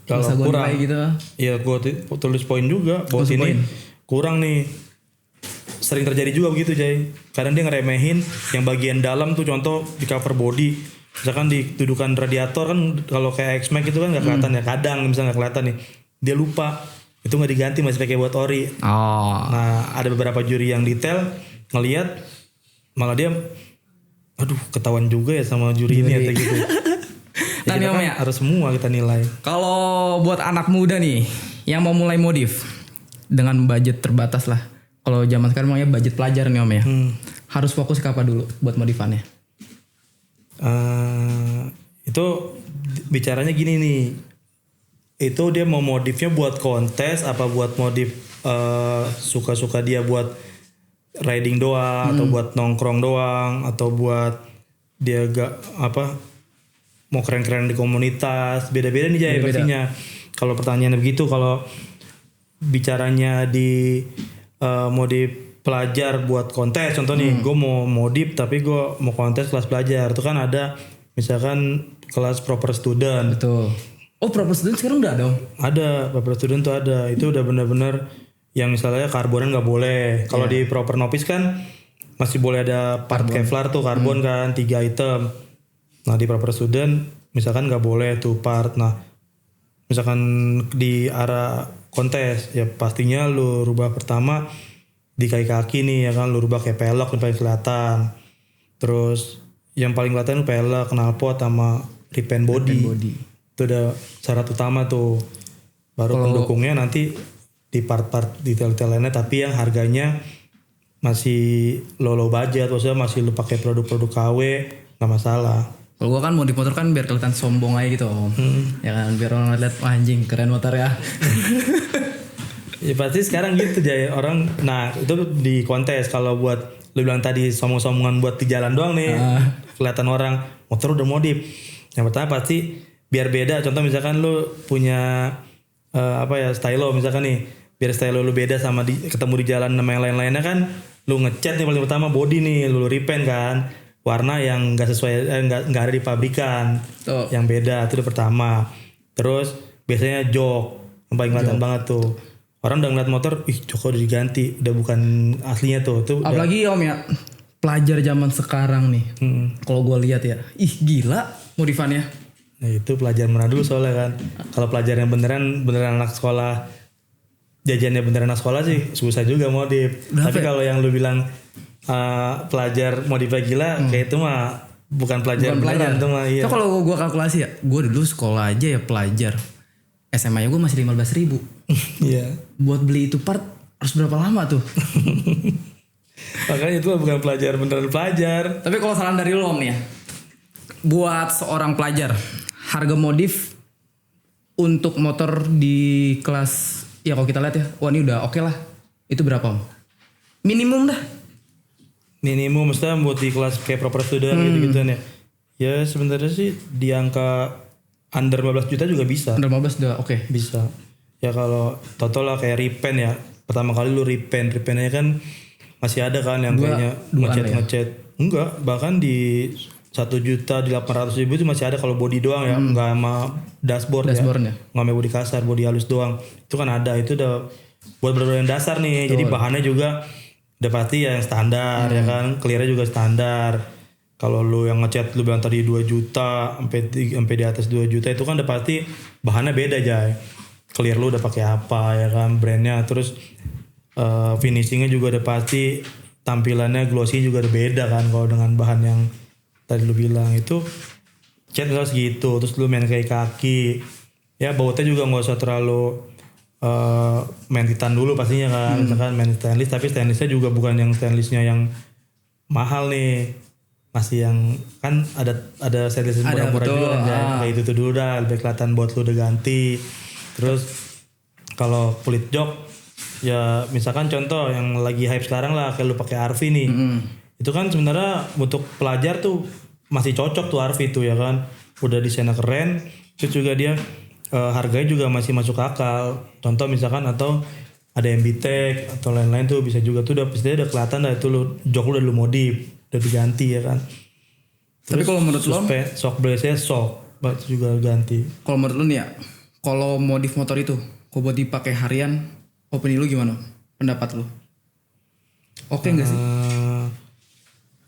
Kalau kurang gitu. Ya gua tulis poin juga. Baut ini kurang nih. Sering terjadi juga begitu Jay. Kadang dia ngeremehin yang bagian dalam tuh, contoh di cover body. Misalkan di dudukan radiator kan, kalau kayak X-Max itu kan gak kelihatan ya. Kadang misalnya gak kelihatan nih, dia lupa itu nggak diganti, masih pakai buat ori. Nah ada beberapa juri yang detail ngelihat malah dia aduh ketahuan juga ya sama juri ini atau gitu. Ya, kita kan harus semua kita nilai. Kalau buat anak muda nih yang mau mulai modif dengan budget terbatas lah, kalau zaman sekarang maunya budget pelajar nih om ya, harus fokus ke apa dulu buat modifannya? Itu bicaranya gini nih, itu dia mau modifnya buat kontes apa buat modif suka-suka dia buat riding doang, atau buat nongkrong doang, atau buat dia mau keren-keren di komunitas. Beda-beda nih Jay versinya. Kalau pertanyaannya begitu, kalau bicaranya di modif pelajar buat kontes, contoh nih gue mau modif tapi gue mau kontes kelas pelajar, itu kan ada misalkan kelas proper student. Betul. Oh, proper student sekarang udah ada Om? Ada, proper student tuh ada. Itu udah benar-benar yang misalnya karbonan nggak boleh. Kalau di proper novice kan masih boleh ada part Kevlar tuh karbon kan 3 item. Nah di proper student misalkan nggak boleh tuh part. Nah misalkan di arah kontes ya pastinya lu rubah pertama di kaki nih ya kan, lu rubah kayak pelek yang paling kelihatan. Terus yang paling kelihatan lu pelek, knalpot sama repaint body. Itu udah syarat utama tuh. Baru pendukungnya nanti di part-part detail-detail lainnya, tapi yang harganya masih low budget, maksudnya masih lu pakai produk-produk KW nggak masalah. Kalau gua kan modif motor kan biar kelihatan sombong aja gitu Om. Ya kan biar orang lihat wah anjing keren motor ya. Ya pasti sekarang gitu Jay orang. Nah itu di kontes kalau buat lu bilang tadi sombong-sombongan buat di jalan doang nih, kelihatan orang motor udah modif. Yang pertama pasti biar beda. Contoh misalkan lu punya stylo misalkan nih, biar stylo lu beda sama ketemu di jalan sama yang lain-lainnya kan, lu ngecat nih paling pertama body nih, lu repaint kan, warna yang nggak sesuai nggak ada di pabrikan, yang beda itu udah pertama. Terus biasanya jok yang paling kelihatan banget tuh. Orang udah ngeliat motor, joknya udah diganti, udah bukan aslinya tuh. Apalagi Om ya, pelajar zaman sekarang nih, kalau gue lihat ya, gila modifannya. Nah itu pelajar mana dulu soalnya kan. Kalau pelajar yang beneran anak sekolah, jajannya beneran anak sekolah sih susah juga modif. Tapi kalau yang lu bilang pelajar modifnya gila, kayak itu mah bukan pelajar beneran itu mah. Iya. So kalau gue kalkulasi ya, gue dulu sekolah aja ya pelajar SMA nya gue masih 15.000. Iya. Buat beli itu part harus berapa lama tuh? Makanya itu bukan pelajar beneran pelajar. Tapi kalau saran dari lo Om nih ya, buat seorang pelajar, harga modif untuk motor di kelas, ya kalau kita lihat ya, wah ini udah oke lah. Itu berapa Om? Minimum dah. Minimum maksudnya buat di kelas kayak proper student gitu-gituan ya. Ya sebenarnya sih di angka under 15 juta juga bisa. Under 15 udah oke. Bisa. Ya kalau total lah kayak repaint ya. Pertama kali lu repaintnya kan masih ada kan yang kayaknya ngecat. Enggak, bahkan di 1.800.000 itu masih ada kalau body doang ya, enggak sama dashboard ya. Enggak sama body kasar, body halus doang. Itu kan ada, itu udah buat bener-bener yang dasar nih. Betul. Jadi bahannya juga udah pasti ya yang standar ya kan, clearnya juga standar. Kalau lu yang ngecat lu bilang tadi 2 juta sampai di atas 2 juta itu kan udah pasti bahannya beda aja. Clear lu udah pakai apa ya kan, brandnya, terus finishingnya juga udah pasti, tampilannya glossy juga udah beda kan kalau dengan bahan yang tadi lu bilang. Itu cat harus gitu, terus lu main kayak kaki ya, bautnya juga nggak usah terlalu main titan dulu pastinya kan. Misalkan main stainless, tapi stainlessnya juga bukan yang stainlessnya yang mahal nih, masih yang kan ada stainless murah-murah juga kan, kayak itu tuh dulu dah, lebih kelihatan baut lu udah ganti. Terus kalau kulit jok ya misalkan contoh yang lagi hype sekarang lah, kayak lu pakai RV nih, itu kan sebenarnya untuk pelajar tuh masih cocok tuh RV itu ya kan, udah desainnya keren, terus juga dia harganya juga masih masuk akal. Contoh misalkan atau ada MB-Tech atau lain-lain tuh bisa juga tuh udah kelihatan dah itu lu jok lu udah lu modif, udah diganti ya kan. Terus, tapi kalau menurut lo shock blade-nya shock juga ganti. Kalau menurut lo nih ya, kalau modif motor itu kok buat dipakai harian, opini lu gimana? Pendapat lu? Oke enggak sih?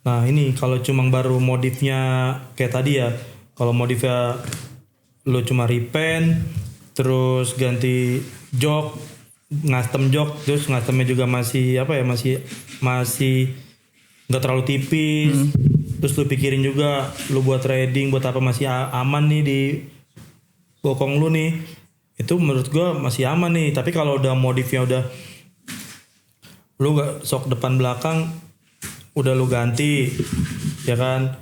Nah ini kalau cuma baru modifnya kayak tadi ya, kalau modifnya lu cuma repaint terus ganti jok, ngastem jok, terus ngastemnya juga masih masih nggak terlalu tipis, terus lu pikirin juga lu buat riding buat apa masih aman nih di bokong lu nih, itu menurut gua masih aman nih. Tapi kalau udah modifnya udah lu gak sok depan belakang udah lu ganti ya kan,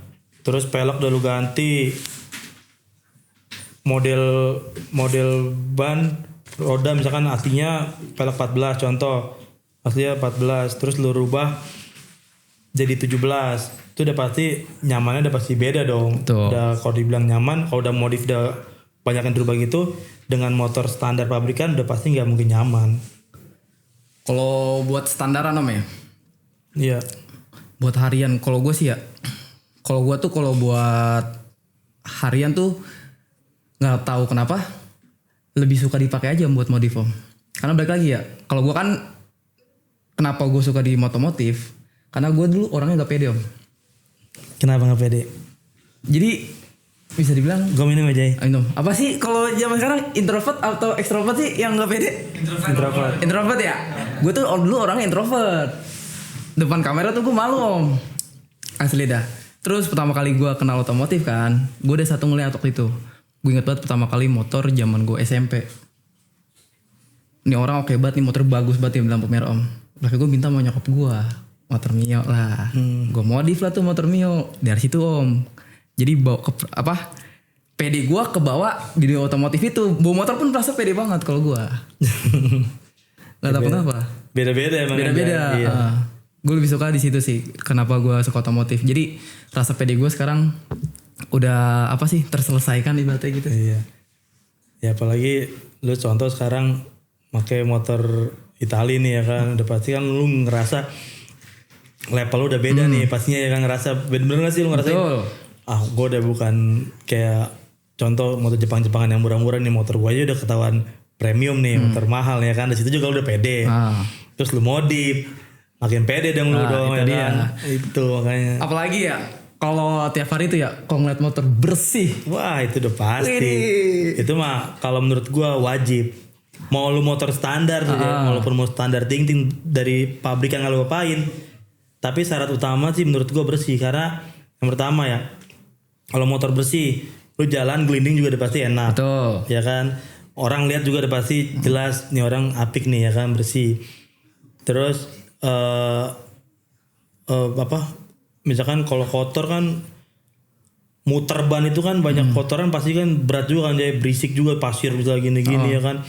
terus pelek udah lu ganti, model ban roda misalkan aslinya pelek 14 contoh, aslinya 14 terus lu rubah jadi 17, itu udah pasti nyamannya udah pasti beda dong. Tuh. Udah kalau dibilang nyaman, kalau udah modif udah banyak yang berubah gitu, dengan motor standar pabrikan udah pasti nggak mungkin nyaman. Kalau buat standaran Om ya? Iya. Buat harian, kalau gue sih ya, kalau gue tuh kalau buat harian tuh nggak tahu kenapa lebih suka dipakai aja buat modif om. Karena balik lagi ya, kalau gue kan kenapa gue suka di motomotif? Karena gue dulu orangnya gak pede om. Kenapa nggak pede? Jadi bisa dibilang Gue minum aja. minum. Apa sih kalau zaman sekarang introvert atau extrovert sih yang gak pede? Introvert. Introvert ya? Gue tuh dulu orangnya introvert. Depan kamera tuh gue malu om. Asli dah. Terus pertama kali gue kenal otomotif kan, gue udah satu ngeliat waktu itu. Gue inget banget pertama kali motor zaman gue SMP. Ini orang oke banget nih, motor bagus banget ya lampu merah om. Lalu gue minta sama nyokap gue motor Mio lah. Gue modif lah tuh motor Mio. Dari situ om. Jadi bawa ke PD gue kebawa di dunia otomotif itu. Bawa motor pun merasa pede banget kalau gue. Gak tau kenapa. Beda-beda emang. Beda-beda. Iya. Gue lebih suka di situ sih. Kenapa gue suka otomotif. Jadi rasa pede gue sekarang udah apa sih terselesaikan ibaratnya gitu. Iya. Ya apalagi lu contoh sekarang pakai motor Itali nih ya kan. Udah pasti kan lu ngerasa level lu udah beda nih. Pastinya ya kan ngerasa bener-bener gak sih lu ngerasain? Betul. Gue udah bukan kayak contoh motor Jepang-Jepangan yang murah-murah nih, motor gue aja udah ketahuan premium nih, motor mahal ya kan. Di situ juga lu udah pede. Terus lu modif, makin pede dong lu dong ya kan. Itu makanya. Apalagi ya kalau tiap hari itu ya kalau ngeliat motor bersih. Wah itu udah pasti. Widih. Itu mah kalau menurut gue wajib. Mau lu motor standar saja, walaupun mau standar ting dari pabrik yang gak lu apain. Tapi syarat utama sih menurut gue bersih. Karena yang pertama ya, kalau motor bersih, lu jalan gelinding juga udah pasti enak. Betul. Ya kan, orang lihat juga udah pasti jelas nih orang apik nih ya kan, bersih. Terus misalkan kalau kotor kan muter ban itu kan banyak kotoran pasti kan berat juga kan, jadi berisik juga, pasir bisa gini-gini ya kan.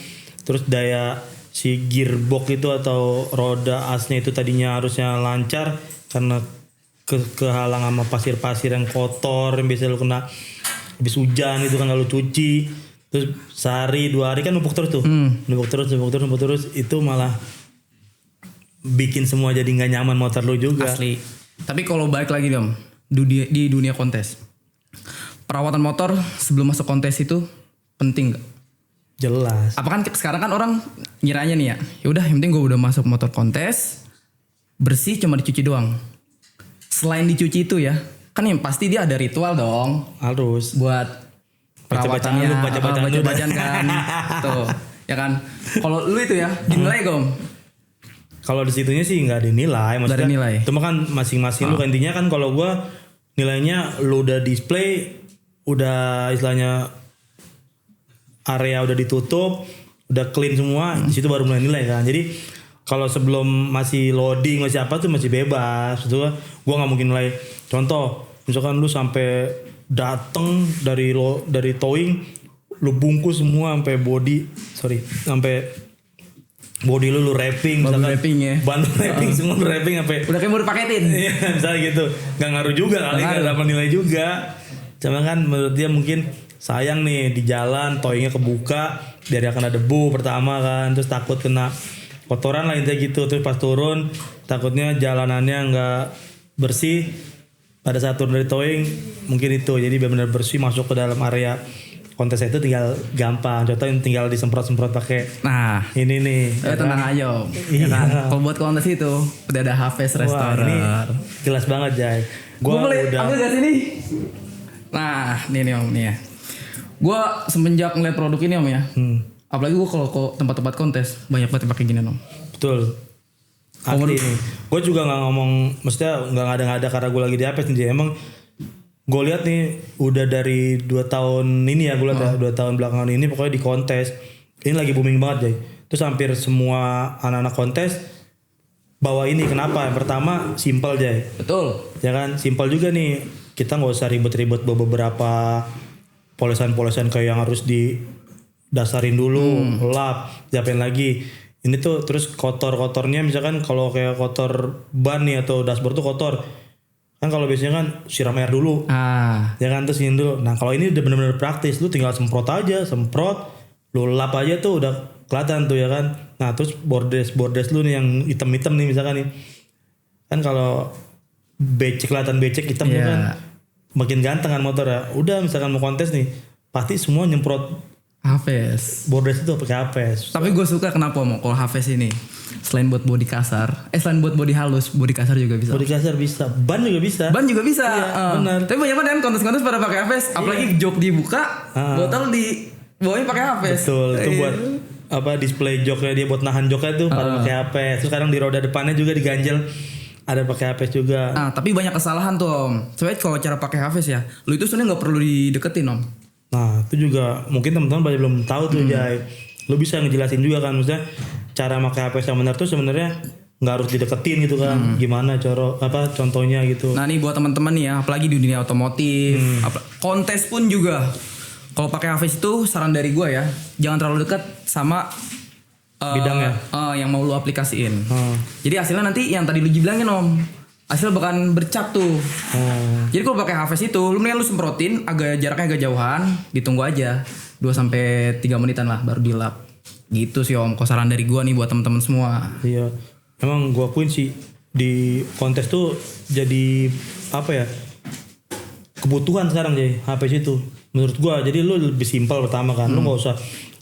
Terus daya si gearbox itu atau roda asnya itu tadinya harusnya lancar karena kehalang sama pasir-pasir yang kotor yang biasa lu kena habis hujan itu kan lalu cuci, terus sehari 2 hari kan numpuk terus tuh. numpuk terus itu malah bikin semua jadi nggak nyaman motor lu juga. Asli. Tapi kalau balik lagi om, di dunia kontes, perawatan motor sebelum masuk kontes itu penting gak? Jelas. Apa kan sekarang kan orang ngiranya nih ya udah yang penting gue udah masuk motor kontes, bersih cuma dicuci doang. Selain dicuci itu ya, kan yang pasti dia ada ritual dong. Harus. Buat perawatannya, baca-bacaan kan. Tuh, ya kan. Kalau lu itu ya dinilai gom. Kalau di situnya sih nggak dinilai, maksudnya. Nilai. Cuma kan masing-masing lu kan, intinya kan kalau gua nilainya lu udah display, udah istilahnya area udah ditutup, udah clean semua, di situ baru mulai nilai kan. Jadi kalau sebelum masih loading masih apa tuh masih bebas. Itu gua nggak mungkin nilai. Contoh, misalkan lu sampai dateng dari towing, lu bungkus semua sampai sampai body lu wrapping, Ban wrapping ya. Ban wrapping semua lu wrapping sampai Udah kayak mau dipaketin. Iya, misalnya gitu. Gak ngaruh juga kali, gak dapat nilai juga. Cuma kan menurut dia mungkin sayang nih di jalan towingnya kebuka, biar kena debu pertama kan, terus takut kena kotoran lah intinya gitu. Terus pas turun takutnya jalanannya nggak bersih. Pada saat turun dari towing mungkin itu, jadi benar-benar bersih masuk ke dalam area kontes itu tinggal gampang. Contohnya tinggal disemprot-semprot pakai ini nih. Tenang aja om. Ya kan? Kalau buat kontes itu udah ada Hafiz Restorer. Ini jelas banget Jay. Gue boleh ambil dari sini. Nah nih om nih ya. Gue semenjak ngeliat produk ini om ya. Apalagi gue kalau ke tempat-tempat kontes banyak banget yang pakai gini om. Betul. Asli nih. Gue juga nggak ngomong, maksudnya nggak ada karena gue lagi di Apes nih. Emang gue lihat nih udah dari 2 tahun ini ya, gue lihat 2 tahun belakangan ini pokoknya di kontes ini lagi booming banget Jay. Terus hampir semua anak-anak kontes bawa ini. Kenapa? Yang pertama simple Jay. Betul. Ya kan, simple juga nih. Kita nggak usah ribet-ribet bawa beberapa polesan-polesan kayak yang harus didasarin dulu, lap, siapin lagi. Ini tuh terus kotor-kotornya misalkan kalau kayak kotor ban nih atau dashboard tuh kotor. Kan kalau biasanya kan siram air dulu. Ya kan, terus ini dulu. Nah, kalau ini udah benar-benar praktis, lu tinggal semprot, lu lap aja tuh udah kelihatan tuh ya kan. Nah, terus bordes lu nih yang hitam-hitam nih misalkan nih. Kan kalau kelihatan becek hitamnya kan makin ganteng kan motor ya. Udah misalkan mau kontes nih, pasti semua nyemprot Hafes. Borderless itu pakai Hafes. Tapi gue suka kenapa mau kalau Hafes ini selain buat body kasar, selain buat body halus, body kasar juga bisa. Body kasar bisa, ban juga bisa. Ban juga bisa. Benar. Tapi banyak banget kan kontes-kontes pada pakai Hafes, apalagi jok dibuka, botol di bawahnya pakai Hafes. Betul, itu buat display joknya dia buat nahan joknya tuh pada pakai Hafes. Terus sekarang di roda depannya juga diganjel ada pakai Hafes juga. Nah, tapi banyak kesalahan tuh Om. Soalnya kalau cara pakai Hafes ya, lu itu sebenarnya nggak perlu dideketin Om. Nah itu juga mungkin teman-teman banyak belum tahu tuh Jay. Lu bisa ngejelasin juga kan, maksudnya cara pakai Hafes yang benar tuh sebenarnya nggak harus dideketin gitu kan. Gimana contohnya gitu. Nah nih buat teman-teman nih ya, apalagi di dunia otomotif, kontes pun juga. Kalau pakai Hafes itu saran dari gue ya, jangan terlalu dekat sama bidangnya yang mau lu aplikasiin. Jadi hasilnya nanti yang tadi lu bilangin Om, hasil bakalan bercap tuh. Jadi kalau pakai Hafes itu, lu mendingan lu semprotin jaraknya agak jauhan, ditunggu aja 2 sampai 3 menitan lah baru dilap. Gitu sih Om, saran dari gua nih buat teman-teman semua. Iya. Emang gua akuin sih di kontes tuh jadi kebutuhan sekarang Jay, Hafes itu. Menurut gua jadi lu lebih simpel pertama kan. Lu enggak usah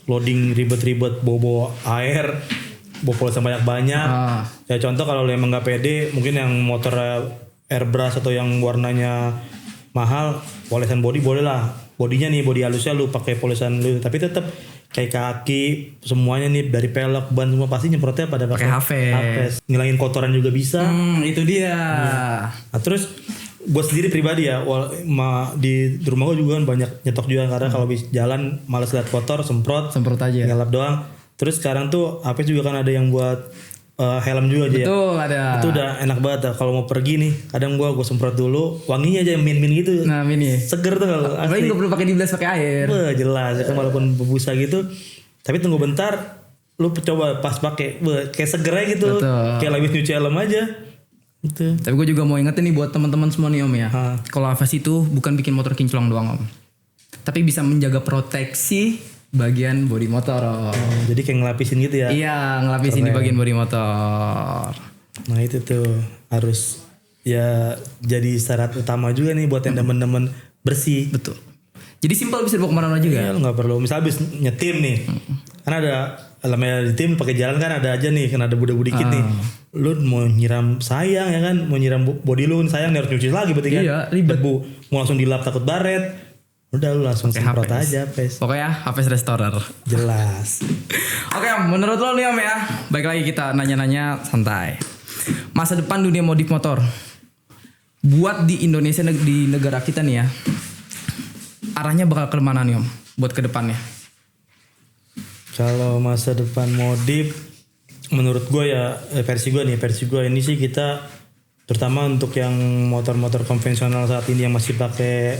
loading ribet-ribet bawa air, bawa polesan banyak-banyak. Ya contoh kalau lu emang nggak pede, mungkin yang motor airbrush atau yang warnanya mahal, polesan body boleh lah. Bodinya nih, body halusnya lu pakai polesan lu, tapi tetap kayak kaki semuanya nih dari pelek, ban semua pasti nyemprotnya pada pakai Hafes. Ngilangin kotoran juga bisa. Itu dia. Nah, terus gue sendiri pribadi ya, di rumah gue juga kan banyak nyetok juga karena kalau habis jalan malas lihat kotor, semprot aja, ngelap doang. Terus sekarang tuh Hafes juga kan ada yang buat helm juga aja. Betul, ada. Itu udah enak banget kalau mau pergi nih, kadang gue semprot dulu, wanginya aja min gitu. Nah, mini seger tuh kalau apalagi gak perlu pakai dibilas pakai air. Jelas ya kan, walaupun berbusa gitu, tapi tunggu bentar, lu coba pas pakai, kayak seger aja gitu. Betul. Kayak habis nyuci helm aja. Gitu. Tapi gue juga mau ingetin nih buat teman-teman semua nih Om ya. Kalau Hafes itu bukan bikin motor kinclong doang Om, tapi bisa menjaga proteksi bagian bodi motor Om. Jadi kayak ngelapisin gitu ya. Iya, ngelapisin di bagian bodi motor. Nah itu tuh harus ya jadi syarat utama juga nih buat yang temen-temen bersih. Betul. Jadi simpel bisa dibawa kemana-mana juga. Iya, lu nggak perlu. Misal habis nyetim nih, kan ada helmnya di tim pakai jalan kan ada aja nih, kan ada buda-buda dikit nih. Lu mau nyiram sayang ya kan, mau nyiram body lu sayang harus nyuci lagi berarti kan. Iya, ribet. Debu. Mau langsung dilap takut baret. Udah lu langsung semprot aja Hafes. Pokoknya Hafes Restorer. Jelas. Oke Om, menurut lo nih Om ya, baik lagi kita nanya-nanya santai. Masa depan dunia modif motor buat di Indonesia, di negara kita nih ya, arahnya bakal ke mana nih Om buat ke depannya? Kalau masa depan modif, menurut gue ya versi gue ini sih kita terutama untuk yang motor-motor konvensional saat ini yang masih pakai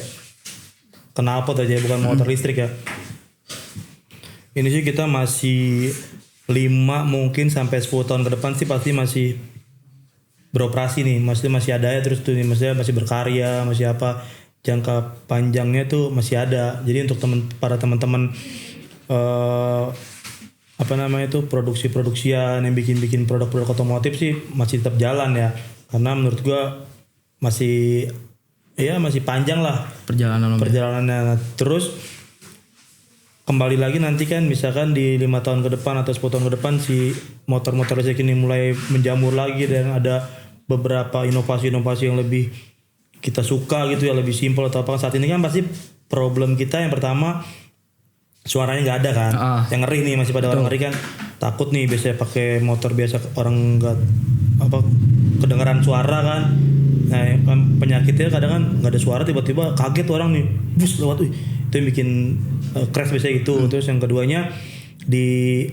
knalpot aja, bukan motor listrik ya. Ini sih kita masih 5 mungkin sampai 10 tahun ke depan sih pasti masih beroperasi nih, masih ada ya terus tuh nih, maksudnya masih berkarya, masih apa, jangka panjangnya tuh masih ada. Jadi untuk para teman-teman produksian yang bikin produk-produk otomotif sih masih tetap jalan ya, karena menurut gua masih panjang lah perjalanannya. Terus kembali lagi nanti kan misalkan di 5 tahun ke depan atau 10 tahun ke depan si motor-motor listrik ini mulai menjamur lagi dan ada beberapa inovasi-inovasi yang lebih kita suka gitu ya, lebih simpel atau apa. Saat ini kan pasti problem kita yang pertama suaranya nggak ada kan, yang ngeri nih, masih pada orang ngeri kan, takut nih biasanya pakai motor biasa orang nggak kedengeran suara kan. Nah penyakitnya kadang kan nggak ada suara tiba-tiba kaget orang nih bus lewat, itu yang bikin crash biasanya gitu. Terus yang keduanya di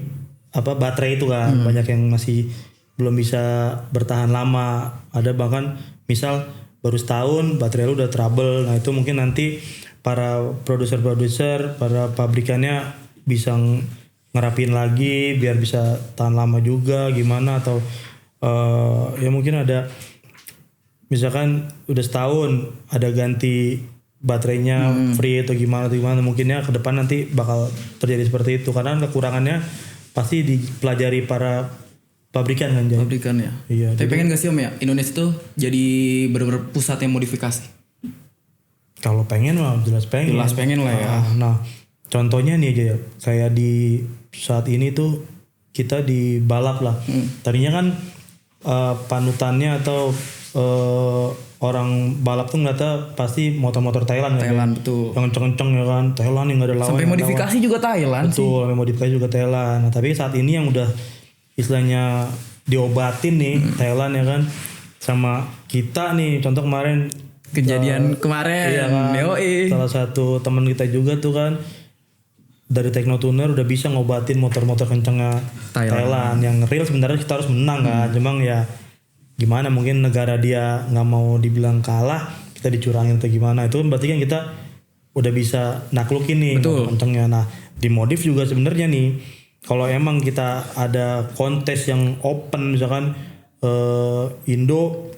baterai itu kan banyak yang masih belum bisa bertahan lama, ada bahkan misal baru setahun baterai lu udah trouble. Nah itu mungkin nanti para produser, para pabrikannya bisa ngerapin lagi biar bisa tahan lama juga gimana, atau ya mungkin ada misalkan udah setahun ada ganti baterainya free atau gimana mungkinnya ke depan nanti bakal terjadi seperti itu, karena kekurangannya pasti dipelajari para pabrikan kan. Pabrikan ya. Iya. Tapi pengen gak sih Om ya Indonesia tuh jadi bener-bener pusatnya modifikasi? Kalau pengen mah jelas pengen. Jelas pengen lah ya. Nah contohnya nih aja ya, kayak di saat ini tuh kita di balap lah. Tadinya kan panutannya atau orang balap tuh ngeliatnya pasti motor-motor Thailand kan. Thailand betul. Yang kenceng-kenceng ya kan, Thailand yang gak ada lawan. Sampai modifikasi juga Thailand sih. Betul, sampai modifikasi juga Thailand. Nah, tapi saat ini yang udah istilahnya diobatin nih Thailand ya kan, sama kita nih, contoh kemarin Kejadian kemarin. iya kan, Yoi. salah satu teman kita juga tuh kan dari Teknotuner udah bisa ngobatin motor-motor kencengnya Thailand. Yang real sebenarnya kita harus menang kan, cuma ya gimana, mungkin negara dia nggak mau dibilang kalah, kita dicurangin atau gimana, itu berarti kan kita udah bisa naklukin nih motor kencengnya. Nah di modif juga sebenarnya nih, kalau emang kita ada kontes yang open misalkan Indo,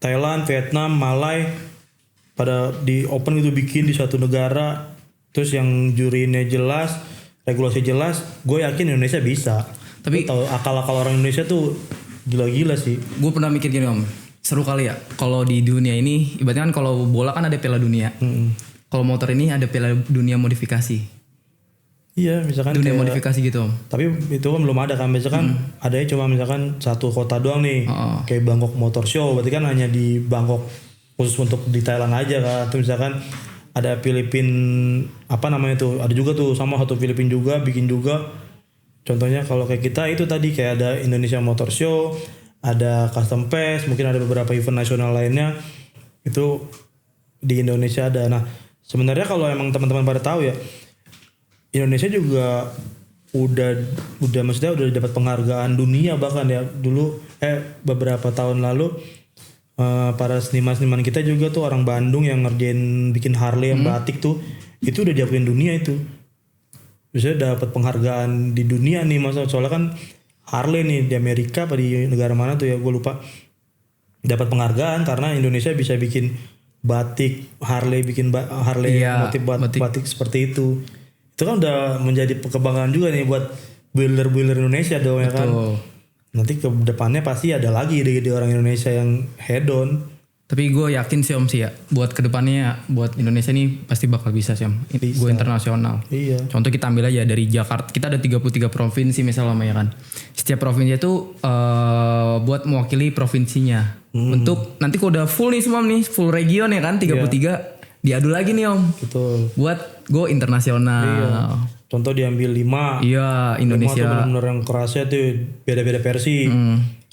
Thailand, Vietnam, Malai pada di open itu bikin di suatu negara, terus yang jurinya jelas, regulasi jelas, gue yakin Indonesia bisa. Tapi tahu akal-akal orang Indonesia tuh gila-gila sih. Gue pernah mikir gini Om, seru kali ya kalau di dunia ini, ibaratnya kan kalau bola kan ada Piala Dunia, kalau motor ini ada Piala Dunia modifikasi. Iya, misalkan Dunia kayak, modifikasi gitu Om. tapi itu kan belum ada kan, misalkan adanya cuma misalkan satu kota doang nih, kayak Bangkok Motor Show, berarti kan hanya di Bangkok khusus untuk di Thailand aja kan. Atau misalkan ada Filipin apa namanya tuh, ada juga tuh sama satu Filipin juga bikin juga. Contohnya kalau kayak kita itu tadi kayak ada Indonesia Motor Show, ada Custom Fest, mungkin ada beberapa event nasional lainnya itu di Indonesia ada. Nah sebenarnya kalau emang teman-teman pada tahu ya, Indonesia juga udah maksudnya udah dapat penghargaan dunia bahkan ya dulu beberapa tahun lalu. Para seniman-seniman kita juga tuh orang Bandung yang ngerjain bikin Harley yang batik tuh, itu udah diakuin dunia itu. Bisa dapat penghargaan di dunia nih, soalnya kan Harley nih di Amerika apa di negara mana tuh ya gue lupa, dapat penghargaan karena Indonesia bisa bikin batik Harley, bikin Harley motif batik seperti itu. Itu kan udah menjadi kebanggaan juga nih buat builder Indonesia dong ya kan. Nanti ke depannya pasti ada lagi di orang Indonesia yang head on. Tapi gue yakin sih Om sih ya, buat kedepannya buat Indonesia nih pasti bakal bisa sih Om. Gue internasional. Iya. Contoh kita ambil aja dari Jakarta, kita ada 33 provinsi misalnya ya kan. Setiap provinsi itu buat mewakili provinsinya. Untuk nanti kalau udah full nih semua nih, full region ya kan 33, diadu lagi nih Om. Betul. Buat go internasional. Iya. Contoh diambil 5. Iya, Indonesia. 5 tuh benar-benar yang kerasnya tuh beda-beda versi.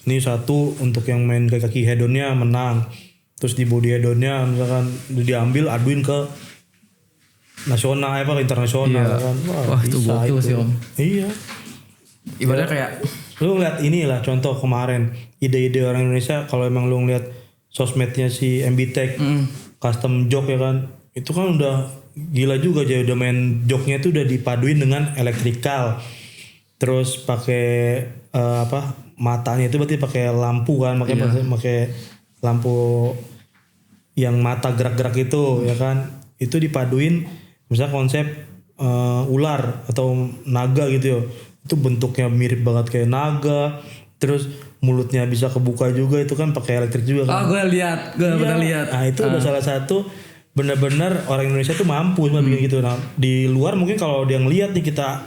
Ini satu untuk yang main kaki head-onnya menang. Terus di body head-onnya misalkan diambil aduin ke nasional internasional kan. Wah itu gokil sih Om. Iya. Ibaratnya kayak lu ngeliat inilah contoh kemarin ide-ide orang Indonesia, kalau emang lu ngeliat sosmednya si MB Tech, custom jok ya kan, itu kan udah gila juga aja, udah main joknya itu udah dipaduin dengan elektrikal, terus pakai matanya itu berarti pakai lampu kan, pakai lampu yang mata gerak-gerak itu ya kan, itu dipaduin misalnya konsep ular atau naga gitu ya, itu bentuknya mirip banget kayak naga, terus mulutnya bisa kebuka juga, itu kan pakai elektrik juga kan. gue pernah lihat. Nah itu udah salah satu benar-benar orang Indonesia tuh mampu bikin gitu. Nah di luar mungkin kalau dia ngeliat nih kita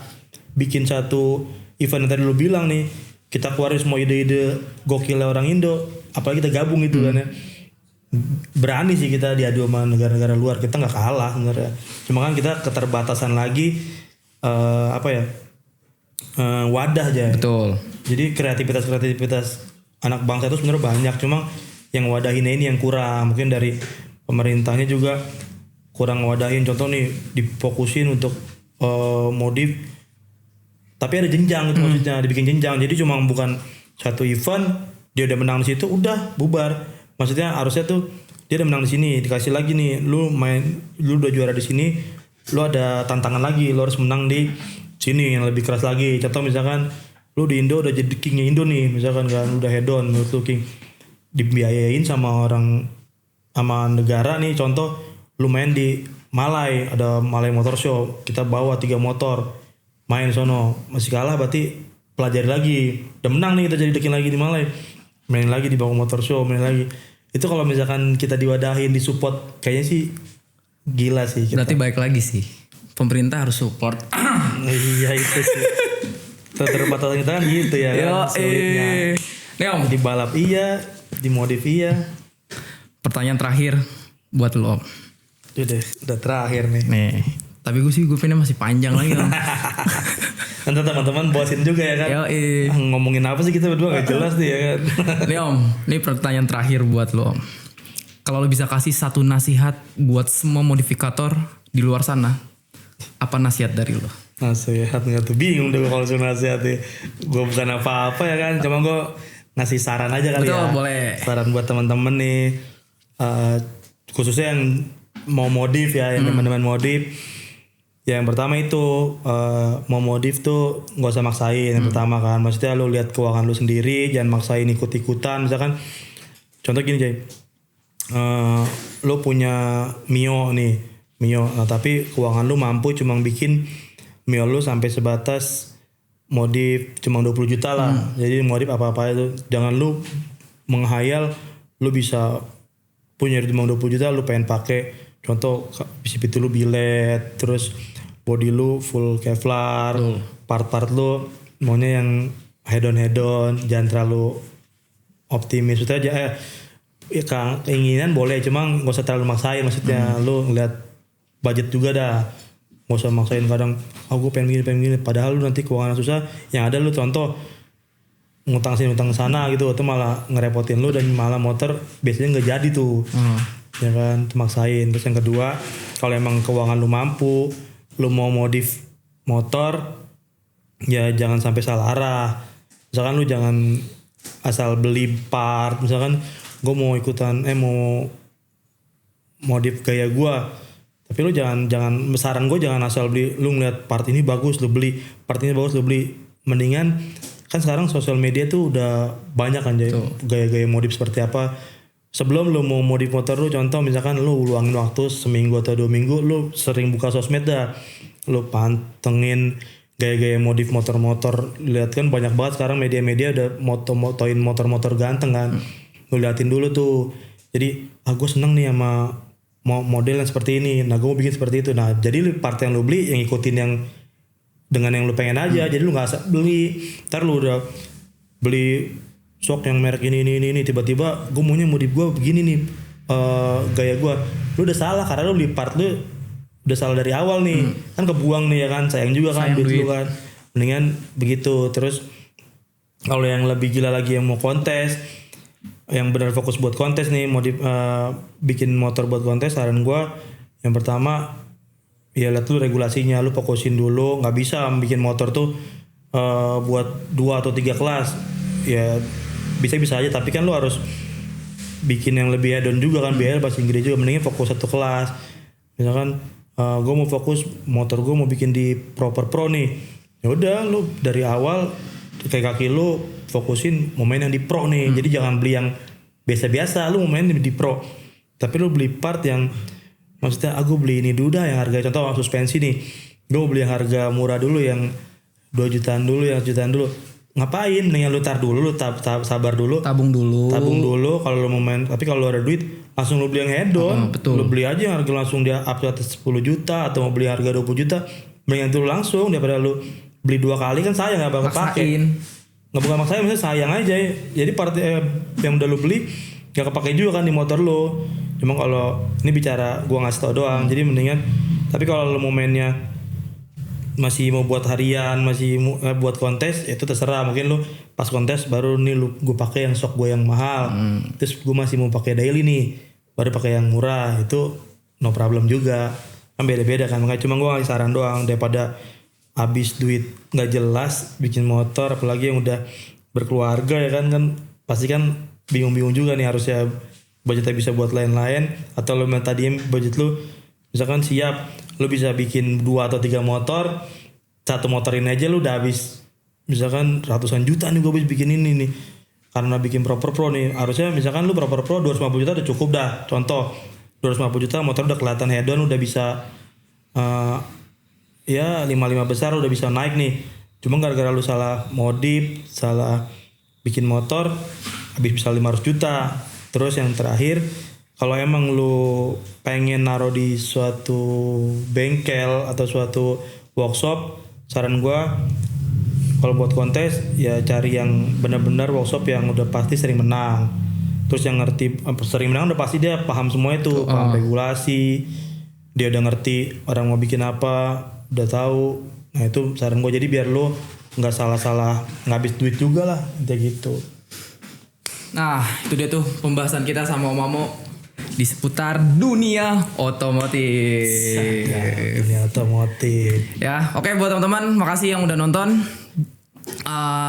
bikin satu event yang tadi lu bilang nih, kita keluarin semua ide-ide gokilnya orang Indo, apalagi kita gabung gitu kan ya, berani sih kita diadu sama negara-negara luar, kita nggak kalah sebenarnya. Cuma kan kita keterbatasan lagi wadah aja. Betul. Jadi kreativitas anak bangsa itu sebenarnya banyak, cuma yang wadahinnya ini yang kurang. Mungkin dari pemerintahnya juga kurang wadahin. Contoh nih difokusin untuk modif, tapi ada jenjang itu maksudnya, dibikin jenjang. Jadi cuma bukan satu event dia udah menang di situ udah bubar. Maksudnya harusnya tuh dia udah menang di sini, dikasih lagi nih, lu udah juara di sini, lu ada tantangan lagi, lu harus menang di sini yang lebih keras lagi. Contoh misalkan lu di Indo udah jadi kingnya Indo nih, misalkan kan udah head on, menurut lu king, dibiayain sama negara nih. Contoh lu main di Malai, ada Malai Motor Show, kita bawa 3 motor main sono, masih kalah berarti pelajari lagi, udah menang nih kita jadi dekin lagi di Malai, main lagi di Bangkok Motor Show, main lagi. Itu kalau misalkan kita diwadahin, disupport, kayaknya sih gila sih kita. Berarti baik lagi sih. Pemerintah harus support. Iya itu sih. Terbatas kita kan gitu ya kan, sulitnya. Nih Om, Di balap iya, di modif iya. pertanyaan terakhir buat lo Om. Udah terakhir nih. Nih, tapi gue pengen masih panjang lagi Om. Nanti teman-teman bosin juga ya kan. Yoi. Ngomongin apa sih kita berdua gak jelas nih ya kan. Nih Om, ini pertanyaan terakhir buat lo Om. Kalau lo bisa kasih satu nasihat buat semua modifikator di luar sana, apa nasihat dari lo? Nasihat nggak tuh, bingung deh kalau suruh nasihat ya. Gue bukan apa-apa ya kan, cuma gue ngasih saran aja kali. Betul, ya. boleh. Saran buat teman-teman nih, khususnya yang mau modif ya, yang teman-teman modif. Yang pertama itu mau modif tuh nggak usah maksain. Yang pertama kan, maksudnya lu lihat keuangan lu sendiri, jangan maksain ikut-ikutan. Misalkan, contoh gini Jay, lu punya Mio nih, nah tapi keuangan lu mampu cuma bikin Mio lu sampai sebatas modif cuma 20 juta lah. Jadi modif apa-apa itu, jangan lu menghayal lu bisa punya cuma 20 juta lu pengen pakai. Contoh PCP lu billet, terus body lu full Kevlar, part-part lu maunya yang head-on, jangan terlalu optimis. Maksudnya aja ya keinginan boleh, cuma gak usah terlalu maksain. Maksudnya lu ngeliat budget juga dah, gak usah maksain. Kadang gue pengen gini, padahal lu nanti keuangan susah. Yang ada lu contoh ngutang sini ngutang sana gitu, itu malah ngerepotin lu dan malah motor biasanya nggak jadi tuh. Ya kan, maksain. Terus yang kedua, kalau emang keuangan lu mampu, lu mau modif motor, ya jangan sampai salah arah. Misalkan lu jangan asal beli part. Misalkan gue mau ikutan mau modif gaya gue, tapi lu jangan saran gue jangan asal beli. Lu ngeliat part ini bagus lu beli, part ini bagus lu beli. Mendingan kan sekarang sosial media tuh udah banyak kan gaya-gaya modif seperti apa. Sebelum lu mau modif motor lu, contoh misalkan lu luangin waktu seminggu atau 2 minggu, lu sering buka sosmed dah, lu pantengin gaya-gaya modif motor-motor. Lihat kan banyak banget sekarang media-media ada motoin motor-motor ganteng kan. Lu liatin dulu tuh. Jadi gue seneng nih sama model yang seperti ini, nah gue mau bikin seperti itu. Nah jadi part yang lu beli yang ikutin yang dengan yang lu pengen aja. Jadi lu gak asal beli, ntar lu udah beli sok yang merek ini tiba-tiba gue maunya modif gue begini nih gaya gue. Lu udah salah karena lu beli part lu udah salah dari awal nih. Kan kebuang nih ya kan, sayang juga kan duit lu kan. Mendingan begitu. Terus kalau yang lebih gila lagi yang mau kontes, yang benar fokus buat kontes nih, modif bikin motor buat kontes, saran gue yang pertama ya lihat dulu regulasinya. Lu fokusin dulu, nggak bisa bikin motor tuh buat 2 atau 3 kelas. Ya bisa aja, tapi kan lu harus bikin yang lebih add-on juga kan, biaya pasti gede juga. Mendingan fokus 1 kelas. Misalkan gue mau fokus motor gue mau bikin di proper pro nih, ya udah lu dari awal kayak kaki lu fokusin mau main yang di pro nih. Jadi jangan beli yang biasa-biasa, lu mau main di pro, tapi lu beli part yang maksudnya aku beli ini dulu dah yang harga, contoh suspensi nih, gue beli yang harga murah dulu, yang 2 jutaan dulu, yang jutaan dulu. Ngapain? Mendingan lu tar dulu, lu sabar dulu, tabung dulu kalau lu mau main. Tapi kalau lu ada duit langsung lu beli yang head-on. Lu beli aja yang harga langsung dia up ke atas 10 juta atau mau beli harga 20 juta, mendingan tuh langsung daripada lu beli 2 kali kan sayang, gak bakal pakai. Nggak bukan maksain, maksudnya sayang aja. Jadi part yang udah lu beli gak kepake juga kan di motor lu. Cuma kalau ini bicara gua ngasih tau doang. Jadi mendingan, tapi kalau lu mau mainnya masih mau buat harian, masih mau buat kontes, itu terserah. Mungkin lu pas kontes baru nih gue pakai yang sok gue yang mahal. Terus gue masih mau pakai daily nih, baru pakai yang murah, itu no problem juga. Kan beda-beda kan. Makanya cuma gue ngasih saran doang, daripada habis duit nggak jelas bikin motor, apalagi yang udah berkeluarga ya kan pasti kan bingung-bingung juga nih, harusnya budgetnya bisa buat lain-lain. Atau lu tadi budget lu misalkan siap, lu bisa bikin 2 atau 3 motor, 1 motor ini aja lu udah habis misalkan ratusan juta nih gue bisa bikin ini nih. Karena bikin proper pro nih, harusnya misalkan lu proper pro 250 juta udah cukup dah. Contoh 250 juta motor udah kelihatan head-on, udah bisa ya 55 besar udah bisa naik nih. Cuma gara-gara lu salah modif, salah bikin motor, habis bisa 500 juta. Terus yang terakhir, kalau emang lu pengen naruh di suatu bengkel atau suatu workshop, saran gua kalau buat kontes ya cari yang benar-benar workshop yang udah pasti sering menang. Terus yang ngerti sering menang udah pasti dia paham semua itu, paham regulasi, dia udah ngerti orang mau bikin apa, udah tahu. Nah itu saran gue, jadi biar lo nggak salah-salah ngabis duit juga lah, kayak gitu. Nah itu dia tuh pembahasan kita sama Om Amo di seputar dunia otomotif. Dunia otomotif. Ya oke, buat teman-teman makasih yang udah nonton.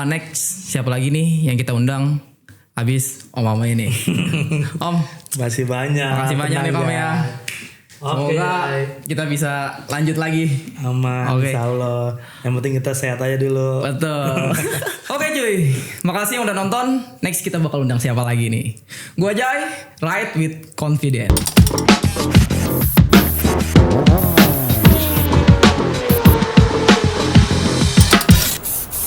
Next siapa lagi nih yang kita undang habis Om Amo ini? Om Masih banyak. makasih banyak nih Om ya. Oke, Semoga kita bisa lanjut lagi. aman, Oke. insya Allah. Yang penting kita sehat aja dulu. Betul. Oke cuy, makasih yang udah nonton. Next kita bakal undang siapa lagi nih? Gua Jai, Ride with Confidence.